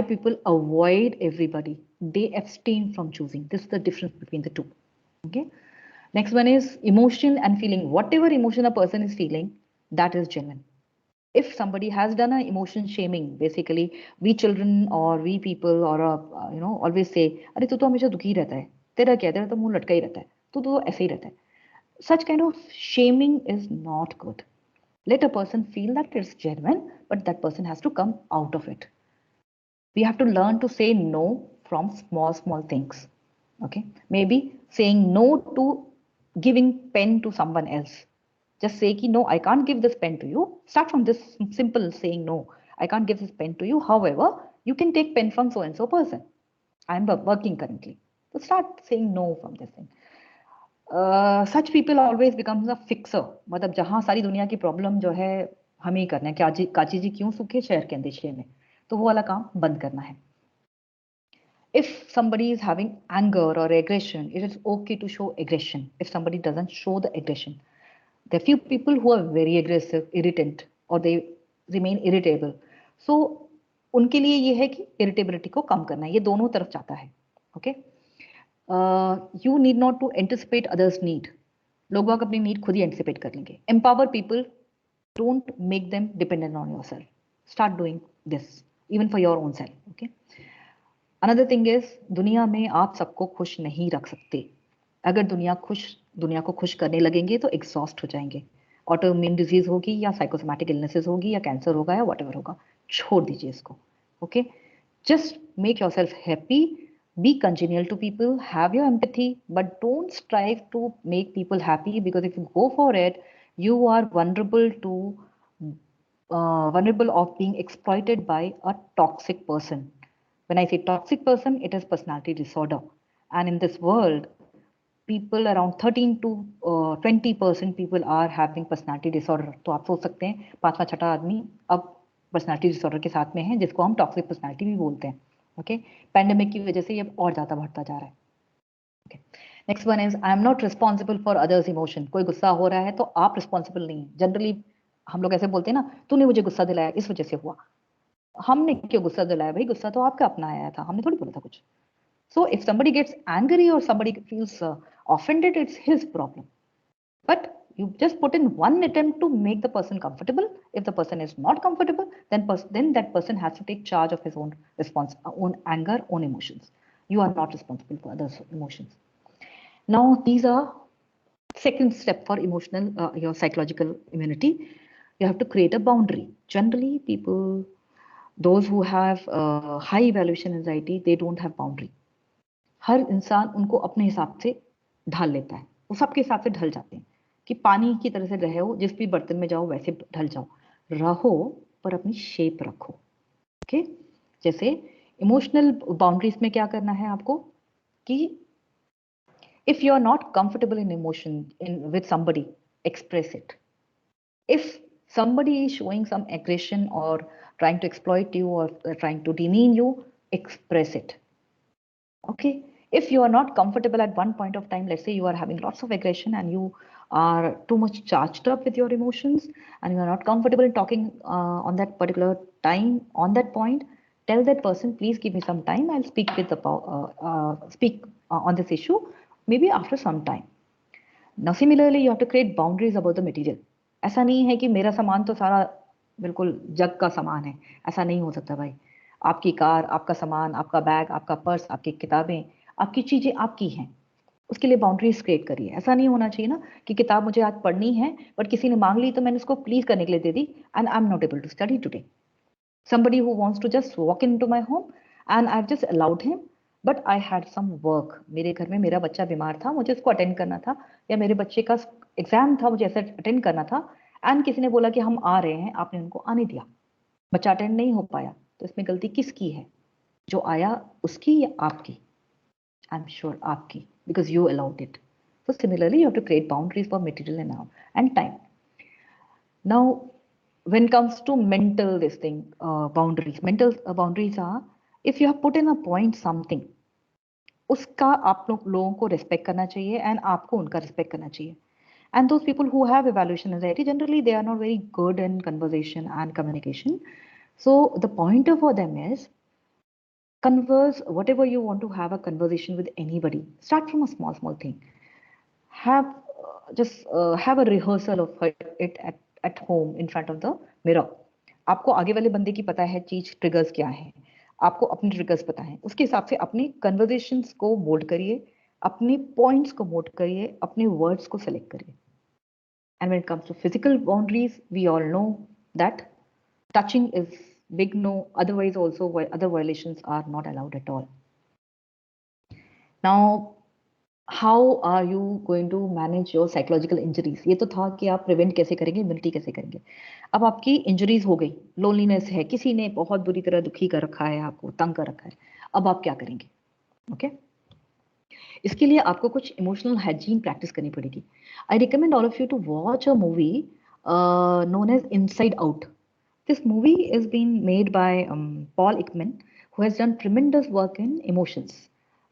people avoid everybody. They abstain from choosing. This is the difference between the two. Okay. Next one is emotion and feeling. Whatever emotion a person is feeling, that is genuine. If somebody has done an emotion shaming, basically we children or we people or always say, अरे तू तो हमेशा दुखी रहता है, तेरा क्या, तेरा तो मुंह लटका ही रहता है, तू तो ऐसे ही रहता है. Such kind of shaming is not good. Let a person feel that it's genuine, but that person has to come out of it. We have to learn to say no from small things. Okay, maybe saying no to giving pen to someone else. Just say ki, no, I can't give this pen to you. Start from this simple saying, no, I can't give this pen to you. However, you can take pen from so and so person. I'm working currently. So start saying no from this thing. Such people always becomes a fixer. मतलब जहाँ सारी दुनिया की problem जो है हमें ही करना है, काची जी क्यों सूखे शहर के अंदेशे में, तो वो वाला काम बंद करना है. If somebody is having anger or aggression, it is okay to show aggression. If somebody doesn't show the aggression, there are few people who are very aggressive, irritant, or they remain irritable. So उनके लिए ये है कि irritability को कम करना है. ये दोनों तरफ जाता है. Okay. You need not to anticipate others' need. लोग अपनी need खुद ही anticipate कर लेंगे. Empower people. Don't make them dependent on yourself. Start doing this, even for your own self. Okay. Another thing is, दुनिया में आप सबको खुश नहीं रख सकते. अगर दुनिया को खुश करने लगेंगे तो एग्जॉस्ट हो जाएंगे. ऑटोइम्यून डिजीज होगी या साइकोसोमैटिक इलनेसेस होगी या कैंसर होगा या व्हाटएवर होगा, छोड़ दीजिए इसको. Okay, just make yourself happy, be congenial to people, have your empathy, but don't strive to make people happy, because if you go for it, you are vulnerable of being exploited by a toxic person. When I say toxic person, it is personality disorder. And in this world, people around 13 to 20% people are having personality disorder. तो आप सोच सकते हैं पांचवा छठा आदमी अब personality disorder के साथ में है, जिसको हम टॉक्सिक पर्सनालिटी भी बोलते हैं. ओके, पैंडेमिक की वजह से ये और ज्यादा बढ़ता जा रहा है. Okay, next one is I am not responsible for others emotion. कोई गुस्सा हो रहा है तो आप रिस्पॉन्सिबल नहीं है. जनरली हम लोग ऐसे बोलते हैं ना, तूने मुझे गुस्सा दिलाया इस वजह से हुआ. हमने क्यों गुस्सा दिलाया भाई? गुस्सा तो आपका अपना आया था, हमने थोड़ी बोला था कुछ. So if somebody gets angry or somebody feels offended, it's his problem. But you just put in one attempt to make the person comfortable. If the person is not comfortable, then that person has to take charge of his own response, own anger, own emotions. You are not responsible for others' emotions. Now, these are second step for emotional, your psychological immunity. You have to create a boundary. Generally, people, those who have high evaluation anxiety, they don't have boundary. हर इंसान उनको अपने हिसाब से ढाल लेता है, वो सबके हिसाब से ढल जाते हैं कि पानी की तरह से रहो, जिस भी बर्तन में जाओ वैसे ढल जाओ. रहो पर अपनी शेप रखो. ओके, जैसे इमोशनल बाउंड्रीज में क्या करना है आपको कि if you are not comfortable in emotion with somebody, express it. If somebody is showing some aggression or trying to exploit you or trying to demean you, express it. Okay, if you are not comfortable at one point of time, let's say you are having lots of aggression and you are too much charged up with your emotions and you are not comfortable in talking on that particular time, on that point, tell that person, please give me some time, I'll speak with the speak on this issue maybe after some time. Now similarly, you have to create boundaries about the material. ऐसा नहीं है कि मेरा सामान तो सारा बिल्कुल जग का सामान है, ऐसा नहीं हो सकता भाई. आपकी कार, आपका सामान, आपका बैग, आपका पर्स, आपकी किताबें, आपकी चीजें आपकी हैं. उसके लिए बाउंड्रीज क्रिएट करिए. ऐसा नहीं होना चाहिए ना कि किताब मुझे आज पढ़नी है बट किसी ने मांग ली तो मैंने उसको प्लीज करने के लिए दे दी and I am not able to study today. Somebody who wants to just walk into my home and I've just allowed him, but I had some work. मेरे घर में मेरा बच्चा बीमार था, मुझे उसको अटेंड करना था, या मेरे बच्चे का एग्जाम था, मुझे ऐसा अटेंड करना था एंड किसी ने बोला कि हम आ रहे हैं, आपने उनको आने दिया, बच्चा अटेंड नहीं हो पाया. तो इसमें गलती किसकी है? जो आया उसकी या आपकी? आई एम श्योर आपकी, because you allowed it. So similarly, you have to create boundaries for material and time. Now, when it comes to mental boundaries, mental boundaries are if you have put in a point something, उसका आप लोगों को respect करना चाहिए and आपको उनका respect करना चाहिए. And those people who have evaluation anxiety, generally they are not very good in conversation and communication. So the pointer for them is converse whatever you want to have a conversation with anybody. Start from a small thing. Have have a rehearsal of it at home in front of the mirror. आपको आगे वाले बंदे की पता है चीज, triggers क्या है, आपको अपने ट्रिगर्स पता है, उसके हिसाब से अपने कन्वर्सेशंस को मोल्ड करिए, अपने पॉइंट्स को मोल्ड करिए, अपने वर्ड्स को सेलेक्ट करिए. And when it comes to physical boundaries, we all know that touching is big no, otherwise also other violations are not allowed at all. Now, how are you going to manage your psychological injuries? ये तो था कि आप prevent कैसे करेंगे, immunity कैसे करेंगे. अब आपकी इंजरीज हो गई, लोनलीनेस है, किसी ने बहुत बुरी तरह दुखी कर रखा है, आपको तंग कर रखा है, अब आप क्या करेंगे? ओके, इसके लिए आपको कुछ इमोशनल हाइजीन प्रैक्टिस करनी पड़ेगी. I recommend all of you to watch a movie known as Inside Out. This movie is being made by Paul Ekman, who has done tremendous work in emotions.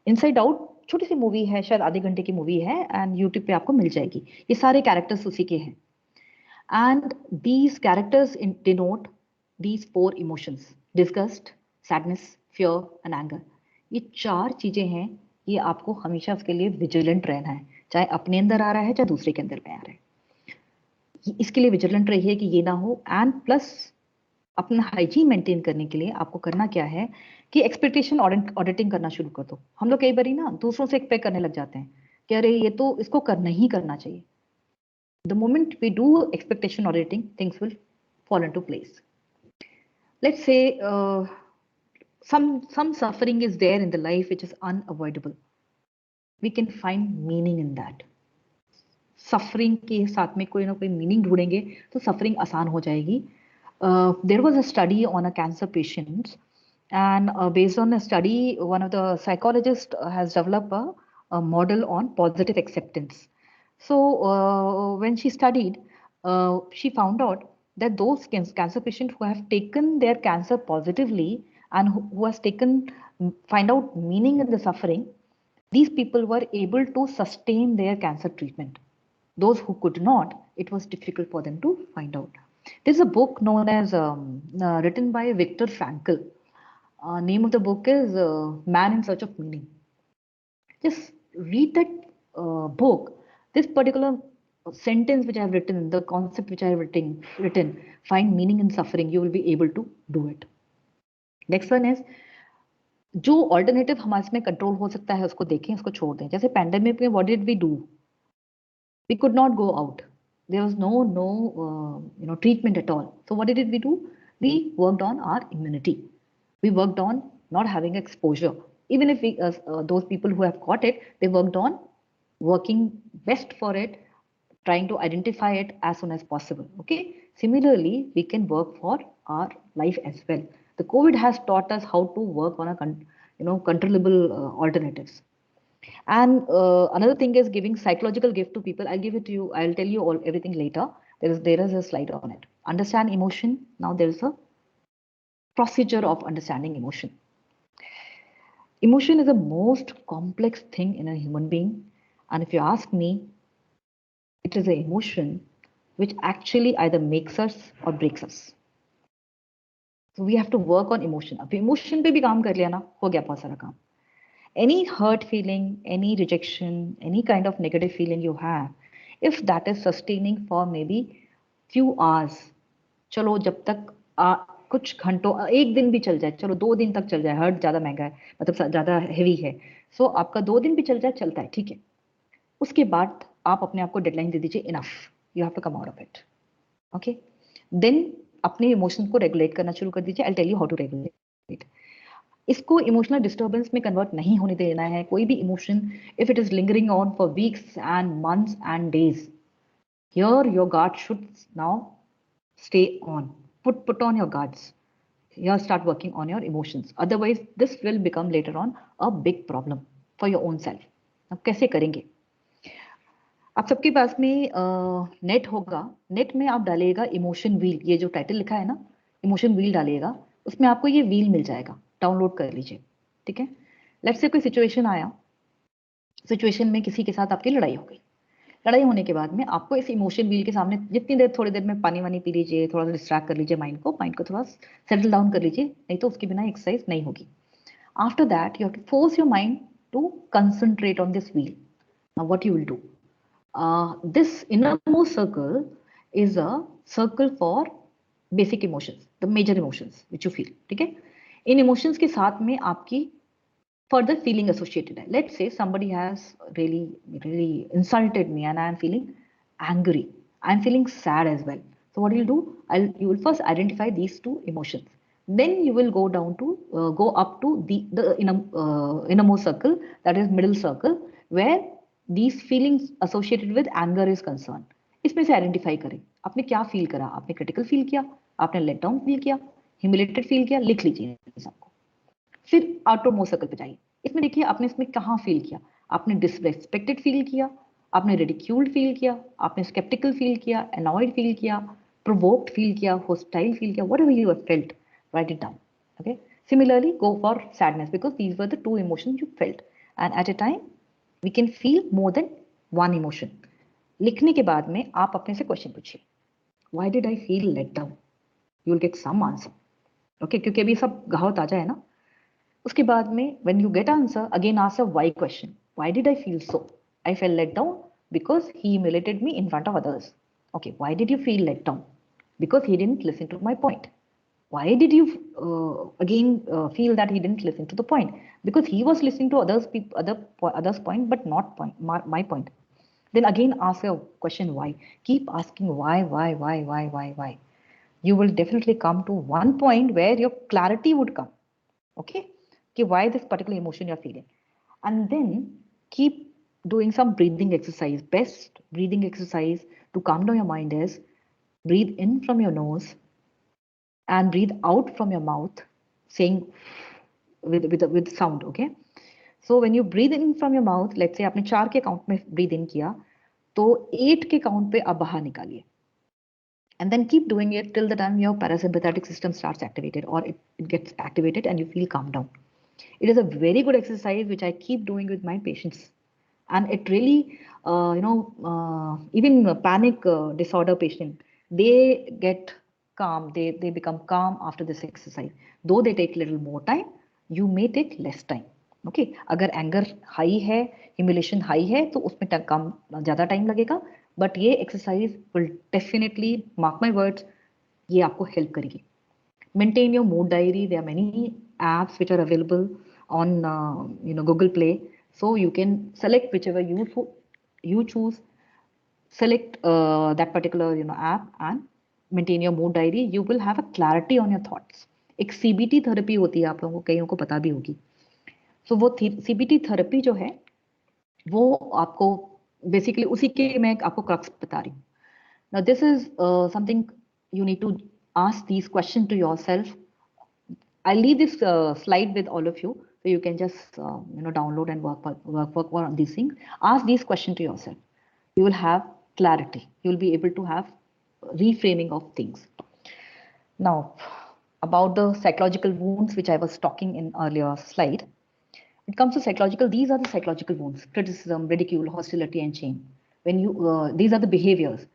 Inside Out छोटी सी movie है, शायद आधे घंटे की movie है and YouTube पे आपको मिल जाएगी. ये सारे कैरेक्टर्स उसी के हैं and these characters denote these 4 emotions: disgust, sadness, fear and anger. ये 4 चीजें हैं, ये आपको हमेशा उसके लिए विजिलेंट रहना है, चाहे अपने अंदर आ रहा है चाहे दूसरे के अंदर में आ रहा है. इसके लिए विजिलेंट रहिए कि ये ना हो. एंड प्लस अपना हाइजीन मेंटेन करने के लिए आपको करना क्या है कि एक्सपेक्टेशन ऑडिटिंग करना शुरू कर दो. हम लोग कई बार ना दूसरों से एक्सपेक्ट करने लग जाते हैं कि अरे ये तो इसको करना ही करना चाहिए. The moment we do expectation auditing, things will fall into place. Let's say some suffering is there in the life which is unavoidable. We can find meaning in that. Suffering के साथ में कोई ना कोई meaning ढूंढेंगे तो suffering आसान हो जाएगी. There was a study on a cancer patient And based on a study, one of the psychologists has developed a model on positive acceptance. So when she studied, she found out that those cancer patients who have taken their cancer positively and who has taken find out meaning in the suffering, these people were able to sustain their cancer treatment. Those who could not, it was difficult for them to find out. There's a book known as written by Viktor Frankl. Name of the book is Man in Search of Meaning. Just read that book. This particular sentence which I have written, the concept which I have written, find meaning in suffering. You will be able to do it. Next one is जो alternative हमारे में control हो सकता है उसको देखें, उसको छोड़ दें. जैसे पैंडेमिक में what did we do? We could not go out. There was no treatment at all. So what did we do? We worked on our immunity. We worked on not having exposure. Even if those people who have got it, they worked on working best for it, trying to identify it as soon as possible. Okay. Similarly, we can work for our life as well. The COVID has taught us how to work on a controllable alternatives. And another thing is giving psychological gift to people. I'll give it to you. I'll tell you all everything later. There is a slide on it. Understand emotion. Now there is a procedure of understanding emotion. Emotion is the most complex thing in a human being. And if you ask me, it is an emotion which actually either makes us or breaks us. So we have to work on emotion. अब emotion पे भी काम कर लिया ना, हो गया बहुत सारा काम. Any hurt feeling, any rejection, any kind of negative feeling you have, if that is sustaining for maybe few hours, चलो जब तक कुछ घंटों, एक दिन भी चल जाए, चलो 2 दिन तक चल जाए, हर्ट ज्यादा महंगा है, मतलब ज्यादा हेवी है, सो आपका 2 दिन भी चल जाए, चलता है, ठीक है. उसके बाद आप अपने आप को डेडलाइन दे दीजिए, enough, you have to come out of it. Okay, then अपने इमोशन को रेगुलेट करना शुरू कर दीजिए. I tell you how to regulate. इसको इमोशनल डिस्टर्बेंस में कन्वर्ट नहीं होने देना है. कोई भी emotion, if it is lingering on for weeks and months and days, here your guard should now stay on. Put on your guards. Here start working on your emotions. Otherwise, this will become later on a big problem for your own self. अब कैसे करेंगे? आप सबके पास में net होगा. Net में आप डालिएगा इमोशन व्हील. ये जो टाइटल लिखा है ना, इमोशन व्हील डालिएगा, उसमें आपको ये व्हील मिल जाएगा. डाउनलोड कर लीजिए, ठीक है. लेट्स से कोई सिचुएशन आया, सिचुएशन में किसी के साथ आपकी लड़ाई हो गई. लड़ाई होने के बाद में आपको इस इमोशन व्हील के सामने जितनी देर, थोड़ी देर में पानी वानी पी लीजिए, थोड़ा सा डिस्ट्रैक्ट कर लीजिए माइंड को थोड़ा सेटल डाउन कर लीजिए, नहीं तो उसके बिना एक्सरसाइज नहीं होगी. After that you have to force your mind to concentrate on this wheel. Now what you will do, this innermost circle is a circle for basic emotions, the major emotions which you feel, ठीक है. इन emotions के साथ में आपकी further feeling associated. Let's say somebody has really insulted me and I am feeling angry. I'm feeling sad as well. So what you'll do, you will first identify these two emotions. Then you will go down to go up to the innermost circle, that is middle circle, where these feelings associated with anger is concerned. इसमें से identify करें आपने क्या feel करा. आपने critical feel किया, आपने let down feel किया, ह्यूमिलेटेड फील किया, लिख लीजिए सबको. फिर आउटरमोस्ट सर्कल पे जाइए. इसमें देखिए आपने इसमें कहाँ फील किया. आपने डिसरेस्पेक्टेड फील किया, आपने रिडिक्यूल्ड फील किया, आपने स्केप्टिकल फील किया, अनॉयड फील किया, प्रोवोक्ड फील किया, होस्टाइल फील किया, whatever you have felt, write it down. Okay. Similarly, go for sadness because these were the two emotions you felt. And at a time, we can feel more than one emotion. लिखने के बाद में आप अपने से question पूछिए, why did I feel let down? You will get some answer. Okay, क्योंकि अभी सब घाव ताजा है ना. उसके बाद में when you get answer, again ask a why question. Why did I feel so? I felt let down because he humiliated me in front of others. Okay, why did you feel let down? Because he didn't listen to my point. Why did you feel that he didn't listen to the point? Because he was listening to others point but not my point. Then again ask a question why. Keep asking why. You will definitely come to one point where your clarity would come. Okay, why this particular emotion you're feeling, and then keep doing some breathing exercise. Best breathing exercise to calm down your mind is breathe in from your nose and breathe out from your mouth saying with sound. Okay, so when you breathe in from your mouth, let's say आपने 4 के count में breathe in किया, तो 8 के count पे आप बाहर निकालिए, and then keep doing it till the time your parasympathetic system starts activated, or it gets activated and you feel calm down. It is a very good exercise which I keep doing with my patients, and it really even panic disorder patient, they get calm, they become calm after this exercise. Though they take little more time, you may take less time. Okay, अगर anger high है, humiliation high है, तो उसमें कम ज़्यादा time लगेगा, but ये exercise will definitely, mark my words, ये आपको हेल्प करेगी. Maintain your mood diary. There are many apps which are available on Google Play, so you can select whichever you choose. Select that particular app and maintain your mood diary. You will have a clarity on your thoughts. एक CBT therapy होती है, आप लोगों को कईयों को पता भी होगी. So वो CBT थेरेपी जो है वो आपको बेसिकली उसी के मैं आपको क्रक्स बता रही हूँ. Now this is something you need to ask these questions to yourself. I'll leave this slide with all of you, so you can just download and work on these things. Ask these questions to yourself. You will have clarity. You will be able to have reframing of things. Now, about the psychological wounds which I was talking in earlier slide. It comes to psychological. These are the psychological wounds: criticism, ridicule, hostility, and shame. When you these are the behaviors.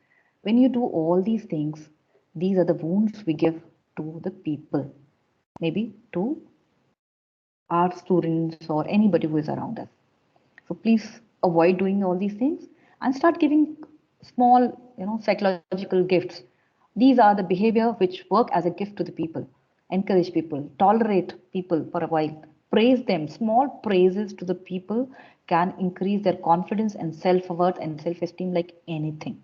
When you do all these things, these are the wounds we give to the people, maybe to our students or anybody who is around us. So please avoid doing all these things and start giving small, psychological gifts. These are the behavior which work as a gift to the people. Encourage people, tolerate people for a while, praise them. Small praises to the people can increase their confidence and self-worth and self-esteem like anything.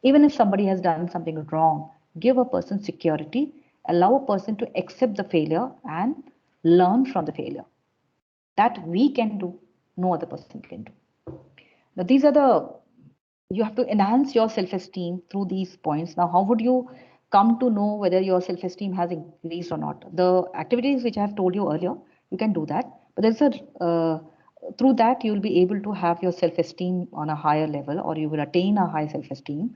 Even if somebody has done something wrong, give a person security, allow a person to accept the failure and learn from the failure. That we can do, no other person can do. Now these are you have to enhance your self-esteem through these points. Now, how would you come to know whether your self-esteem has increased or not? The activities which I have told you earlier, you can do that. But there's through that, you will be able to have your self-esteem on a higher level, or you will attain a high self-esteem.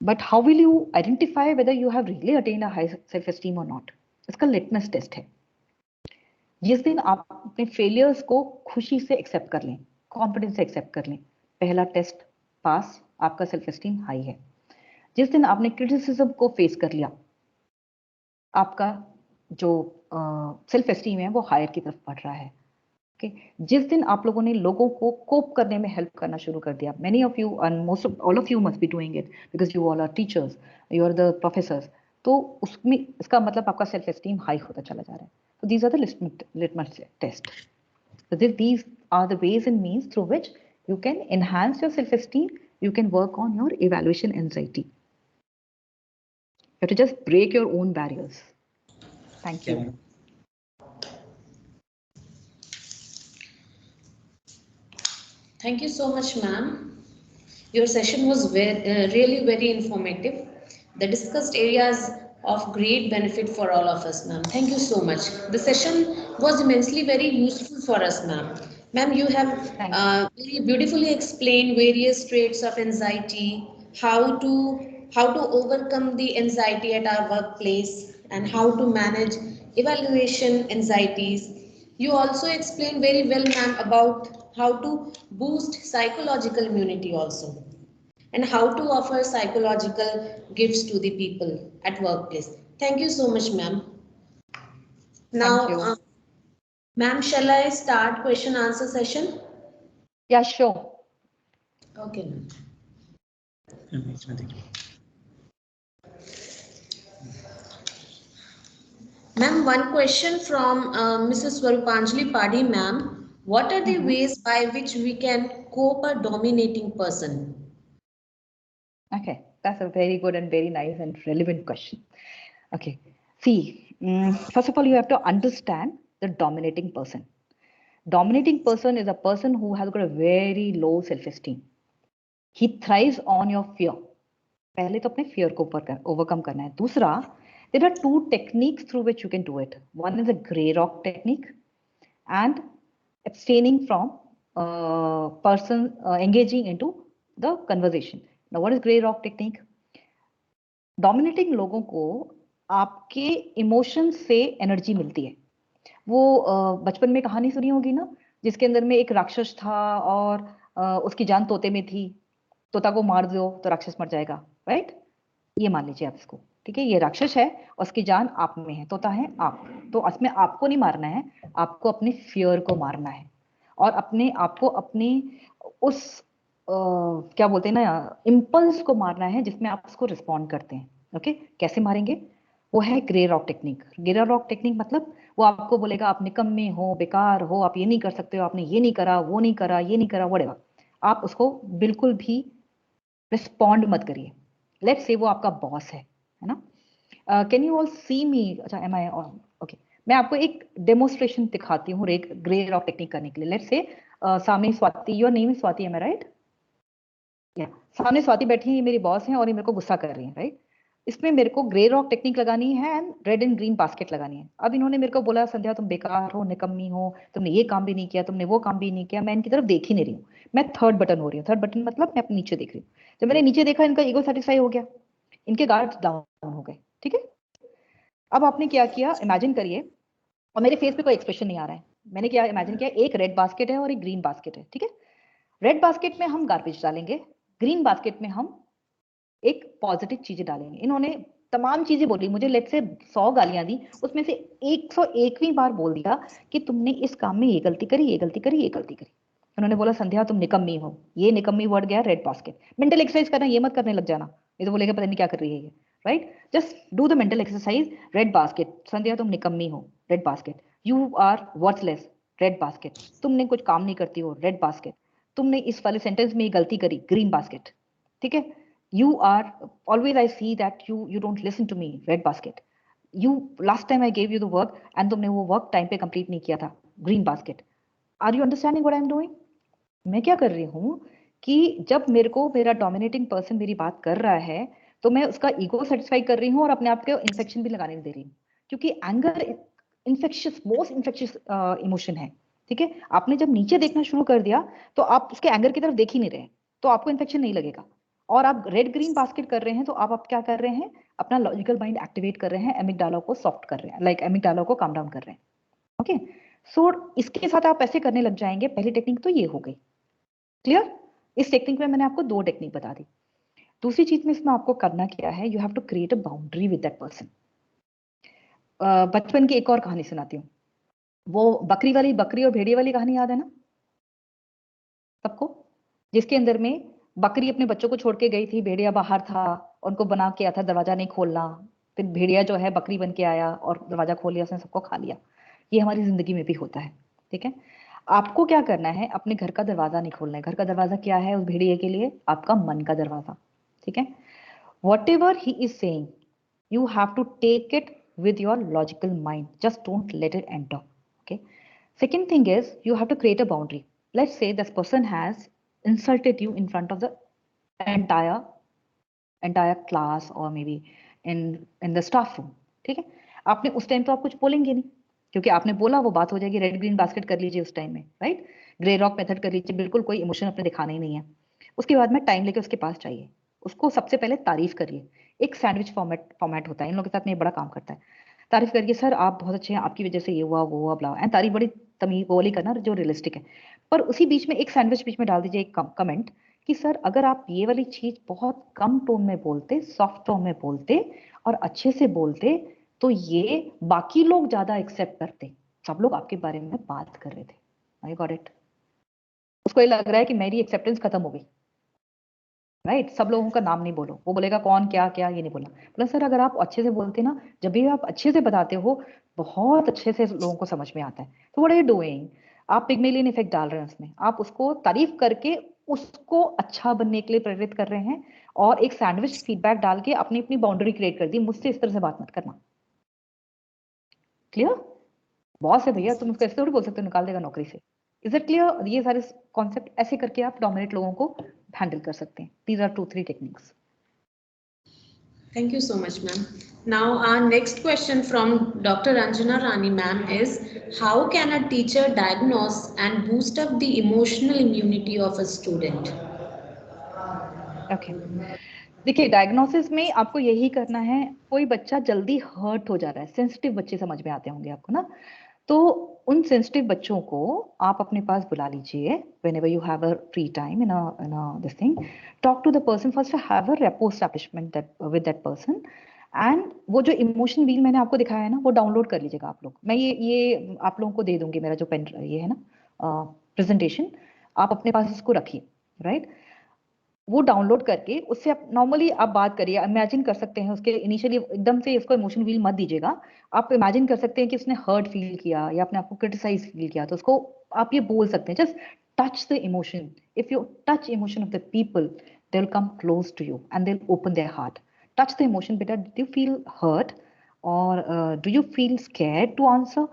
But how will you identify whether you have really attained a high self-esteem or not? इसका litmus test है. जिस दिन आप अपने failures को खुशी से accept कर लें, कॉन्फिडेंस से एक्सेप्ट कर लें, पहला टेस्ट पास, आपका सेल्फ एस्टीम हाई है. जिस दिन आपने क्रिटिसिज्म को फेस कर लिया, आपका जो सेल्फ एस्टीम है वो हायर की तरफ बढ़ रहा है. ओके, जिस दिन आप लोगों ने लोगों को कोप करने में हेल्प करना शुरू कर दिया, many of you and most of all of you must be doing it because you all are teachers, you are the professors, तो उसमें इसका मतलब आपका सेल्फ एस्टीम हाई होता चला जा रहा है. So these are the litmus test. So these are the ways and means through which you can enhance your self-esteem. You can work on your evaluation anxiety. You have to just break your own barriers. Thank you. Thank you so much, ma'am. Your session was really very informative. The discussed areas of great benefit for all of us, ma'am. Thank you so much. The session was immensely very useful for us, ma'am. Ma'am, you have very beautifully explained various traits of anxiety, how to overcome the anxiety at our workplace, and how to manage evaluation anxieties. You also explained very well, ma'am, about how to boost psychological immunity also, and how to offer psychological gifts to the people at workplace. Thank you so much, ma'am. Now, ma'am, shall I start question answer session? Yeah, sure. Okay, ma'am. Ma'am, one question from Mrs. Swarupanjali Padhi, ma'am. What are the ways by which we can cope a dominating person? Okay, that's a very good and very nice and relevant question. Okay, see, first of all, you have to understand the dominating person. Dominating person is a person who has got a very low self-esteem. He thrives on your fear. पहले तो अपने fear को overcome करना है. दूसरा, There are two techniques through which you can do it. One is a gray rock technique and abstaining from person engaging into the conversation. Now, what is gray rock technique? Dominating लोगों को आपके emotion से energy मिलती है. वो बचपन में कहानी सुनी होगी ना, जिसके अंदर में एक राक्षस था और उसकी जान तोते में थी. तोता को मार दो तो राक्षस मर जाएगा, राइट? ये मान लीजिए आप इसको, ठीक है? ये राक्षस है और उसकी जान आप में है, तोता है आप. तो इसमें आपको नहीं मारना है, आपको अपने फियर को मारना है और अपने आपको अपनी उस क्या बोलते हैं ना, इम्पल्स को मारना है जिसमें आप उसको रिस्पॉन्ड करते हैं. ओके, कैसे मारेंगे? वो है grey rock technique. Grey rock technique मतलब वो आपको बोलेगा आप निकम्मे हो, बेकार हो, आप ये नहीं कर सकते हो, आपने ये नहीं करा, वो नहीं करा, ये नहीं करा, व्हाटएवर. आप उसको बिल्कुल भी रिस्पॉन्ड मत करिए. लेट्स से वो आपका बॉस है ना? कैन यू ऑल सी मी? अच्छा, एम आई ओके. मैं आपको एक डेमोन्स्ट्रेशन दिखाती हूँ एक ग्रे रॉक टेक्निक करने के लिए. लेट्स से सामने Swati, your name is Swati, am I right? या सामने स्वाति बैठी है, ये मेरी बॉस है और ये मेरे को गुस्सा कर रही है, राइट? इसमें मेरे को ग्रे रॉक टेक्निक लगानी है and red and green basket लगानी है. अब इन्होंने मेरे को बोला संध्या तुम बेकार हो, निकम्मी हो, तुमने ये काम भी नहीं किया, तुमने वो काम भी नहीं किया. मैं इनकी तरफ देख ही नहीं रही हूँ, मैं थर्ड बटन हो रही हूँ. थर्ड बटन मतलब मैं अपने नीचे देख रही हूँ. जब मैंने नीचे देखा, इनका ईगो सेटिस्फाई हो गया, इनके गार्ड्स डाउन हो गए, ठीक है? अब आपने क्या किया, इमेजिन करिए, और मेरे फेस पे कोई एक्सप्रेशन नहीं आ रहा है. मैंने क्या इमेजिन किया, एक रेड बास्केट है और एक ग्रीन बास्केट है, ठीक है? रेड बास्केट में हम गार्बेज डालेंगे, ग्रीन बास्केट में हम एक पॉजिटिव चीजें डालेंगे. इन्होंने तमाम चीजें बोली मुझे, लेट से 100 गालियां दी, उसमें से 101वीं बार बोल दिया कि तुमने इस काम में ये गलती करी, ये गलती करी, ये गलती करी. उन्होंने बोला संध्या तुम निकम्मी हो. ये निकम्मी वर्ड गया रेड बास्केट. मेंटल एक्सरसाइज करना, ये मत करने लग जाना, ये तो बोलेगा पता नहीं क्या कर रही है ये, right? Just do the mental exercise. Red basket, Sandhya तुम निकम्मी हो, red basket. You are worthless, red basket. तुमने कुछ काम नहीं करती हो, रेड बास्केट. तुमने इस वाले सेंटेंस में ये गलती करी, ग्रीन बास्केट, ठीक है? You are always, I see that you don't listen to me, red basket. You last time I gave you the work and तुमने वो work time पे complete नहीं किया था, green basket. Are you understanding what I'm doing? मैं क्या कर रही हूँ कि जब मेरे को मेरा dominating person मेरी बात कर रहा है तो मैं उसका ego satisfy कर रही हूँ और अपने आप को infection भी लगाने नहीं दे रही हूँ, क्योंकि anger infectious, most infectious emotion है, ठीक है? आपने जब नीचे देखना शुरू कर दिया तो आप उसके एंगर की तरफ देख ही नहीं रहे, तो आपको इन्फेक्शन नहीं लगेगा. और आप रेड ग्रीन बास्केट कर रहे हैं तो आप क्या कर रहे हैं, अपना लॉजिकल माइंड एक्टिवेट कर रहे हैं, एमिगडाला को सॉफ्ट कर रहे हैं, लाइक एमिगडाला को काम डाउन कर रहे हैं. ओके, सो इसके साथ आप ऐसे करने लग जाएंगे. पहली टेक्निक तो ये हो गई, क्लियर? इस टेक्निक में मैंने आपको 2 टेक्निक बता दी. दूसरी चीज में इसमें आपको करना क्या है, you have to create a boundary with that person. बचपन की एक और कहानी सुनाती हूँ. वो बकरी और भेड़िए वाली कहानी याद है ना सबको? जिसके अंदर में बकरी अपने बच्चों को छोड़ के गई थी, भेड़िया बाहर था, उनको बना के आया था दरवाजा नहीं खोलना. फिर भेड़िया जो है बकरी बन के आया और दरवाजा खोल लिया, उसने सबको खा लिया. ये हमारी जिंदगी में भी होता है, ठीक है? आपको क्या करना है, अपने घर का दरवाजा नहीं खोलना है. घर का दरवाजा क्या है उस भेड़िए के लिए? आपका मन का दरवाजा, ठीक है? What ever he is saying, you have to take it with your logical mind, just don't let it enter. Okay, second thing is you have to create a boundary. Let's say this person has insulted you in front of the entire class or maybe in the staff room. ठीक है? आपने उस time तो आप कुछ बोलेंगे नहीं, क्योंकि आपने बोला वो बात हो जाएगी. रेड ग्रीन बास्केट कर लीजिए उस टाइम में, राइट? ग्रे रॉक मेथड कर लीजिए, बिल्कुल कोई इमोशन अपने दिखाना ही नहीं है. उसके बाद में टाइम लेके उसके पास चाहिए, उसको सबसे पहले तारीफ करिए. एक सैंडविच फॉर्मेट होता है, इन लोगों के साथ में बड़ा काम करता है. तारीफ करिए, सर आप बहुत अच्छे हैं, आपकी वजह से ये हुआ वो हुआ ब्ला, एंड तारीफ बड़ी तमीज बोली करना जो रियलिस्टिक है. पर उसी बीच में एक सैंडविच बीच में डाल दीजिए, एक कमेंट कि सर अगर आप ये वाली चीज बहुत कम टोन में बोलते, सॉफ्ट टोन में बोलते और अच्छे से बोलते तो ये बाकी लोग ज्यादा एक्सेप्ट करते. सब लोग आपके बारे में बात कर रहे थे. I got it? उसको ये लग रहा है कि मेरी एक्सेप्टेंस खत्म हो गई, राइट? सब लोगों का नाम नहीं बोलो, वो बोलेगा कौन क्या क्या, ये नहीं बोलना. बोला सर अगर आप अच्छे से बोलते ना, जब भी आप अच्छे से बताते हो बहुत अच्छे से लोगों को समझ में आता है. तो व्हाट आर यू डूइंग? आप पिग्मेलियन इफेक्ट डाल रहे हैं उसमें. आप उसको तारीफ करके उसको अच्छा बनने के लिए प्रेरित कर रहे हैं और एक सैंडविच फीडबैक डाल के अपनी अपनी बाउंड्री क्रिएट कर दी, मुझसे इस तरह से बात मत करना. क्लियर? बॉस है भैया, तुम उसको ऐसे थोड़ी बोल सकते हो निकाल देगा नौकरी से. Is it clear? ये सारे कॉन्सेप्ट ऐसे करके आप डोमिनेट लोगों को हैंडल कर सकते हैं. These are 2-3 techniques. Thank you so much, ma'am. Now, our next question from Dr. Ranjana Rani, ma'am, is how can a teacher diagnose and boost up the emotional immunity of a student? Okay, देखिए diagnosis में आपको यही करना है, कोई बच्चा जल्दी hurt हो जा रहा है, सेंसिटिव बच्चे समझ में आते होंगे आपको ना, तो उन सेंसिटिव बच्चों को आप अपने पास बुला लीजिए whenever you have a free time in a this thing, talk to the person first, have a rapport establishment that with that person, and वो जो इमोशन व्हील मैंने आपको दिखाया है ना, वो डाउनलोड कर लीजिएगा आप लोग, मैं ये आप लोगों को दे दूंगी, मेरा जो पेन ये है ना प्रेजेंटेशन, आप अपने पास इसको रखिए, राइट? वो डाउनलोड करके उससे आप नॉर्मली आप बात करिए, इमेजिन कर सकते हैं उसके इनिशियली एकदम से इसको इमोशन व्हील मत दीजिएगा, आप इमेजिन कर सकते हैं कि उसने हर्ट फील किया या अपने आप को क्रिटिसाइज फील किया, तो उसको आप ये बोल सकते हैं, just touch the emotion, if you touch emotion of the people they will come close to you and they will open their heart, touch the emotion, बेटा डू यू फील हर्ट और do you feel scared to answer,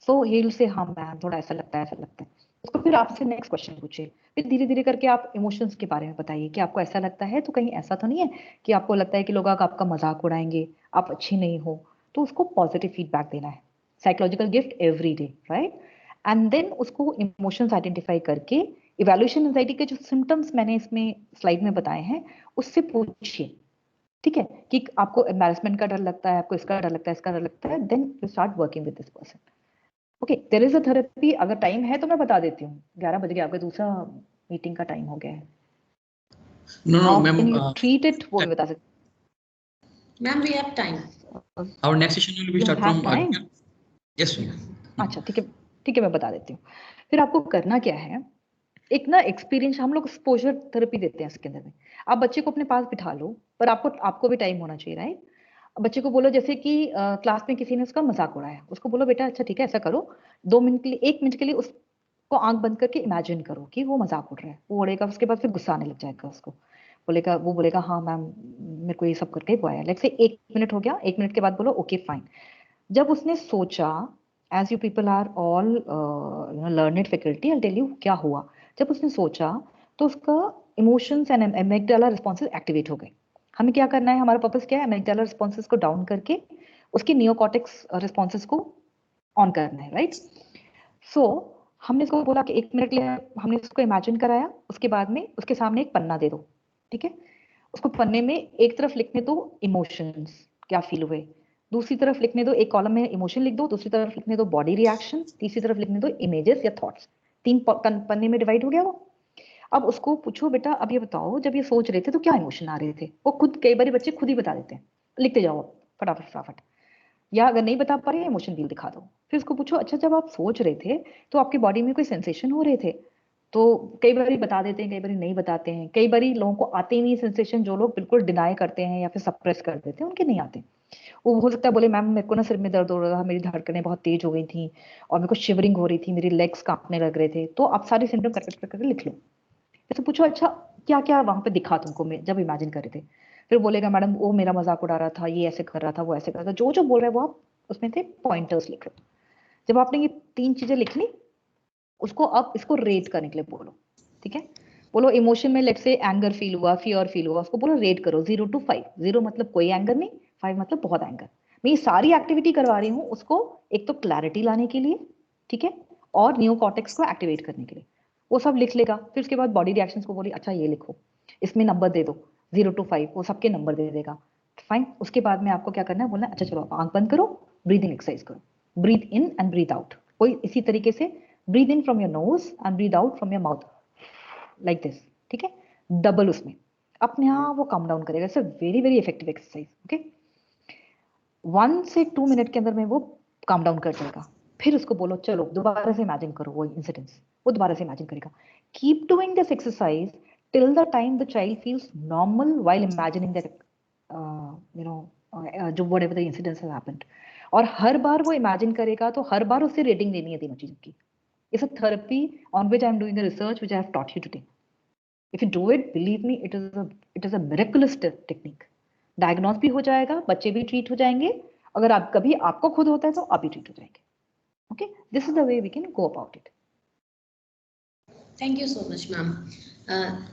so he will say हाँ ma'am थोड़ा ऐसा लगता है, ऐसा लगता है, उसको फिर आपसे नेक्स्ट क्वेश्चन पूछिए, फिर धीरे धीरे करके आप इमोशंस के बारे में बताइए कि आपको ऐसा लगता है, तो कहीं ऐसा तो नहीं है कि आपको लगता है कि लोग आपका मजाक उड़ाएंगे, आप अच्छी नहीं हो, तो उसको पॉजिटिव फीडबैक देना है, psychological gift every day, right? And then उसको इमोशंस आइडेंटिफाई करके इवैल्यूएशन एंजाइटी के जो सिम्टम्स मैंने इसमें स्लाइड में बताए हैं उससे पूछिए, ठीक है, कि आपको एम्बैरेसमेंट का डर लगता है, आपको इसका डर लगता है, इसका डर लगता है, then you start working with this person. Okay, there is a therapy, अगर टाइम है तो मैं बता देती हूँ, 11 बज गया, आपका दूसरा मीटिंग का टाइम हो गया है। No, how ma'am. Can you treat it, वो भी बता सकते Ma'am, we have time. हैं। Our next session will be You start have from. time? Yes, ma'am. अच्छा ठीक है, ठीक है, मैं बता देती हूँ। फिर आपको करना क्या है, एक ना एक्सपीरियंस, हम लोग एक्सपोजर थेरेपी देते हैं इसके अंदर में, आप बच्चे को अपने पास बिठा लो, पर आपको भी टाइम होना चाहिए, राइट? बच्चे को बोलो जैसे कि क्लास में किसी ने उसका मजाक उड़ाया, उसको बोलो बेटा अच्छा ठीक है ऐसा करो, 2 मिनट के लिए, 1 मिनट के लिए उसको आंख बंद करके इमेजिन करो कि वो मजाक उड़ रहा है, वो उड़ेगा, उसके बाद फिर गुस्सा आने लग जाएगा उसको, वो बोलेगा हाँ मैम मेरे को ये सब करके वो आया, लाइक से 1 मिनट हो गया, 1 मिनट के बाद बोलो ओके फाइन। जब उसने सोचा, as you people are all learned faculty, I tell you क्या हुआ, जब उसने सोचा तो उसका emotions and amygdala responses activate हो गए। हमें क्या करना है, हमारा पर्पस क्या है, एमिगडाला रिस्पॉन्सेज को डाउन करके उसके नियोकॉर्टेक्स रिस्पॉन्सेज को ऑन करना है, राइट? सो हमने इसको बोला कि 1 मिनट के लिए हमने इसको इमेजिन कराया, उसके बाद में उसके सामने एक पन्ना दे दो, ठीक है, उसको पन्ने में एक तरफ लिखने दो इमोशंस क्या फील हुए, दूसरी तरफ लिखने दो, एक कॉलम में इमोशन लिख दो, दूसरी तरफ लिखने दो बॉडी रिएक्शन, तीसरी तरफ लिखने दो इमेजेस या थॉट्स, 3 पन्ने में डिवाइड हो गया वो। अब उसको पूछो बेटा अब ये बताओ जब ये सोच रहे थे तो क्या इमोशन आ रहे थे, वो खुद, कई बार बच्चे खुद ही बता देते हैं, लिखते जाओ फटाफट फटाफट, या अगर नहीं बता पा रहे इमोशन व्हील दिखा दो, फिर उसको पूछो अच्छा जब आप सोच रहे थे तो आपकी बॉडी में कोई सेंसेशन हो रहे थे, तो कई बार बता देते हैं, कई बार नहीं बताते हैं, कई बार लोगों को आते ही नहीं सेंसेशन, जो लोग बिल्कुल डिनाई करते हैं या फिर सप्रेस कर देते हैं उनके नहीं आते, वो हो सकता है बोले मैम मेरे को ना सिर में दर्द हो रहा था, मेरी धड़कनें बहुत तेज हो गई थी और मेरे को शिवरिंग हो रही थी, मेरी लेग्स कांपने लग रहे थे, तो आप सारे सिम्टम करके लिख लो, फिर तो पूछो अच्छा क्या क्या वहां पे दिखा तुमको जब इमेजिन कर रहे थे, फिर बोलेगा मैडम वो मेरा मजाक उड़ा रहा था, ये ऐसे कर रहा था, वो ऐसे कर रहा था, जो जो बोल रहा है वो आप उसमें से पॉइंटर्स लिख लो। जब आपने ये 3 चीजें लिख ली, उसको अब इसको रेट करने के लिए बोलो, ठीक है, बोलो इमोशन में लेट से एंगर फील हुआ, फियर फील हुआ, उसको बोलो रेट करो 0 to 5, 0 मतलब कोई एंगर नहीं, 5 मतलब बहुत एंगर। मैं ये सारी एक्टिविटी करवा रही हूँ उसको, एक तो क्लैरिटी लाने के लिए, ठीक है, और नियो कॉर्टेक्स को एक्टिवेट करने के लिए, वो सब लिख लेगा, फिर उसके बाद बॉडी रिएक्शंस को बोली अच्छा ये लिखो, इसमें नंबर दे दो 0 to 5, वो सबके नंबर दे देगा, फाइन। उसके बाद में आपको क्या करना है, बोलना अच्छा चलो आप आंख बंद करो, ब्रीदिंग एक्सरसाइज करो, breathe in and breathe out, कोई इसी तरीके से breathe in from your nose and breathe out from your mouth like this, ठीक है, डबल उसमें अपने आप वो कम डाउन करेगा, it's a very very effective exercise, okay. 1 से 2 मिनट के अंदर में वो काम डाउन कर जाएगा, फिर उसको बोलो चलो दोबारा से इमेजिन करो वो इंसिडेंट्स, वो दोबारा से इमेजिन करेगा, keep doing this exercise till the time the child feels normal while imagining that जो whatever the incidents have happened, और हर बार वो इमेजिन करेगा तो हर बार उसे रेटिंग देनी है तीनों चीजों की। It's a therapy on which I'm doing a research which I have taught you today. If you do it, believe me, it is a miraculous technique. Diagnose भी हो जाएगा, बच्चे भी treat हो जाएंगे, अगर आप कभी आपको खुद होता है तो आप भी treat हो जाएंगे. Okay, this is the way we can go about it. Thank you so much, ma'am.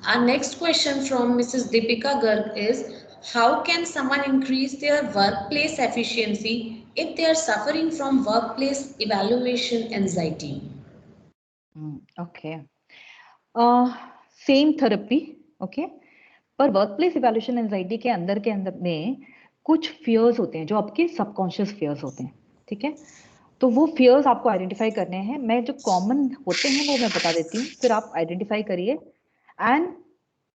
Our next question from Mrs. Deepika Garg is, How can someone increase their workplace efficiency if they are suffering from workplace evaluation anxiety? Okay. Same therapy, okay, पर workplace evaluation anxiety के अंदर में कुछ fears होते हैं जो आपके subconscious fears होते हैं, ठीक है? तो वो फियर्स आपको आइडेंटिफाई करने हैं। मैं जो कॉमन होते हैं वो मैं बता देती हूँ, फिर आप आइडेंटिफाई करिए एंड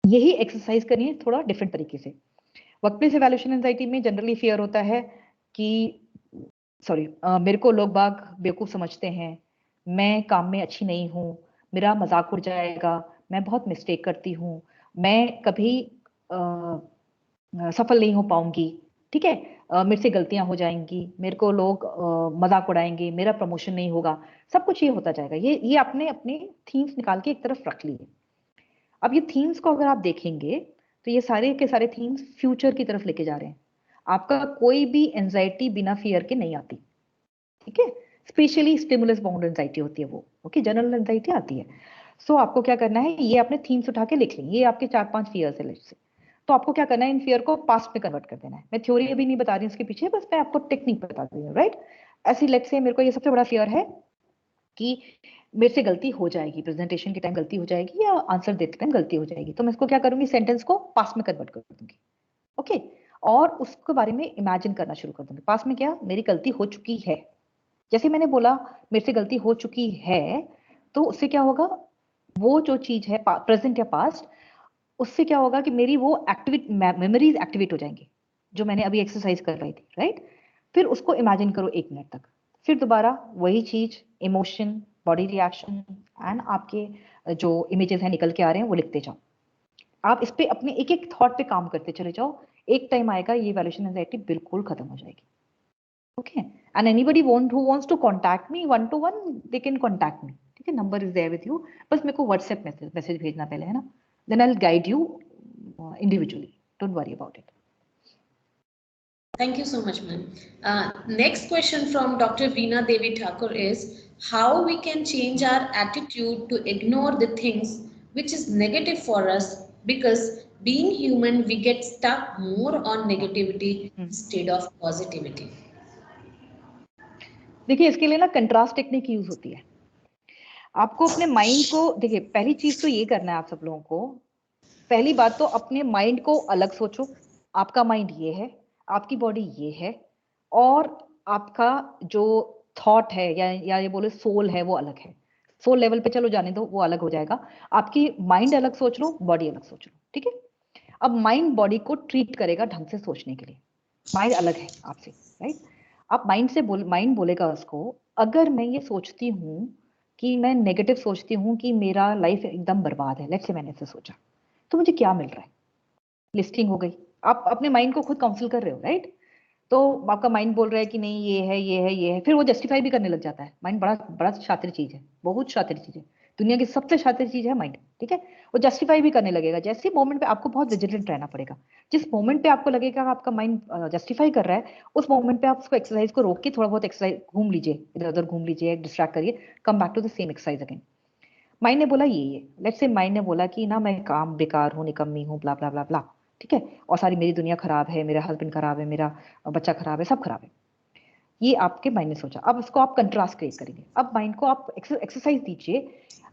यही एक्सरसाइज करिए थोड़ा डिफरेंट तरीके से। वर्कप्लेस इवैल्यूएशन एंजाइटी में जनरली फियर होता है कि मेरे को लोग बाग बेवकूफ समझते हैं, मैं काम में अच्छी नहीं हूँ, मेरा मजाक उड़ जाएगा, मैं बहुत मिस्टेक करती हूँ, मैं कभी सफल नहीं हो पाऊंगी, ठीक है, मेरे से गलतियां हो जाएंगी, मेरे को लोग मजाक उड़ाएंगे, मेरा प्रमोशन नहीं होगा, सब कुछ ये होता जाएगा। ये आपने अपने थीम्स निकाल के एक तरफ रख लिए। अब ये थीम्स को अगर आप देखेंगे तो ये सारे के सारे थीम्स फ्यूचर की तरफ लेके जा रहे हैं। आपका कोई भी एंजाइटी बिना फियर के नहीं आती, ठीक है? स्पेशली स्टिमुलस बाउंड एंजाइटी होती है वो, ओके, जनरल एंजाइटी आती है। सो आपको क्या करना है, ये आपने थीम्स उठा के लिख लें, ये आपके 4-5 फियर्स है लेट्स से। तो आपको क्या करना है, इन फियर को पास्ट में कन्वर्ट कर देना है। मैं थ्योरी अभी नहीं बता रही इसके पीछे, बस मैं आपको टेक्निक बता रही हूँ, राइट? ऐसी लेट्स से मेरे को ये सबसे बड़ा फियर है कि मेरे से गलती हो जाएगी, प्रेजेंटेशन के टाइम गलती हो जाएगी या आंसर देते टाइम गलती हो जाएगी, तो मैं इसको क्या करूंगी, सेंटेंस को पास्ट में कन्वर्ट कर दूंगी, ओके, और उसके बारे में इमेजिन करना शुरू कर दूंगी। पास्ट में क्या, मेरी गलती हो चुकी है, जैसे मैंने बोला मेरे से गलती हो चुकी है, तो उससे क्या होगा, वो जो चीज है प्रेजेंट या पास्ट, उससे क्या होगा कि मेरी वो एक्टिवेट मेमोरीज एक्टिवेट हो जाएंगी जो मैंने अभी एक्सरसाइज कर रही थी, राइट? फिर उसको इमेजिन करो 1 मिनट तक, फिर दोबारा वही चीज, इमोशन, बॉडी रिएक्शन एंड आपके जो इमेजेस हैं निकल के आ रहे हैं वो लिखते जाओ। आप इस पे अपने एक एक थॉट पे काम करते चले जाओ, एक टाइम आएगा ये वैल्यूएशन एंजाइटी बिल्कुल खत्म हो जाएगी, okay, and anybody who wants to contact me one to one, they can contact me, ठीक है? Number is there with you, बस मेरे को व्हाट्सएप मैसेज भेजना पहले, है ना? Then I will guide you individually, don't worry about it. Thank you so much, ma'am. Next question from Dr. Veena Devi Thakur is how we can change our attitude to ignore the things which is negative for us, because being human we get stuck more on negativity instead of positivity. देखिए इसके लिए ना contrast technique use होती है। आपको अपने mind को, देखिए पहली चीज तो ये करना है आप सब लोगों को, पहली बात तो अपने माइंड को अलग सोचो। आपका माइंड ये है, आपकी बॉडी ये है, और आपका जो थॉट है या ये बोले सोल है वो अलग है। सोल लेवल पे चलो जाने दो, वो अलग हो जाएगा। आपकी माइंड अलग सोच लो, बॉडी अलग सोच लो, ठीक है? अब माइंड बॉडी को ट्रीट करेगा ढंग से सोचने के लिए, माइंड अलग है आपसे, राइट? आप माइंड बोलेगा उसको, अगर मैं ये सोचती हूँ कि मैं नेगेटिव सोचती हूँ कि मेरा लाइफ एकदम बर्बाद है, लेट्स से मैंने ऐसे सोचा, तो मुझे क्या मिल रहा है? लिस्टिंग हो गई। आप अपने माइंड को खुद काउंसिल कर रहे हो, राइट? तो आपका माइंड बोल रहा है कि नहीं ये है ये है ये है, फिर वो जस्टिफाई भी करने लग जाता है। माइंड बड़ा बड़ा शातिर चीज है, बहुत शातिर चीज है, दुनिया की सबसे शातिर चीज है माइंड, ठीक है? वो जस्टिफाई भी करने लगेगा। जैसे मोमेंट पे आपको बहुत विजिलेंट रहना पड़ेगा। जिस मोमेंट पे आपको लगेगा आपका माइंड जस्टिफाई कर रहा है, उस मोमेंट पे आप उसको एक्सरसाइज को रोक के थोड़ा बहुत एक्सरसाइज घूम लीजिए, इधर उधर घूम लीजिए, डिस्ट्रैक्ट करिए, come back to the same exercise again. Mind ने बोला ये लेट्स से माइंड ने बोला कि ना मैं काम बेकार हूँ, निकम्मी हूँ, ब्ला ब्ला ब्ला ब्ला, ठीक है, और सारी मेरी दुनिया खराब है, मेरा हस्बैंड खराब है, मेरा बच्चा खराब है, सब खराब है। ये आपके माइंड ने सोचा। अब इसको आप कंट्रास्ट क्रिएट करेंगे। अब माइंड को आप एक्सरसाइज दीजिए,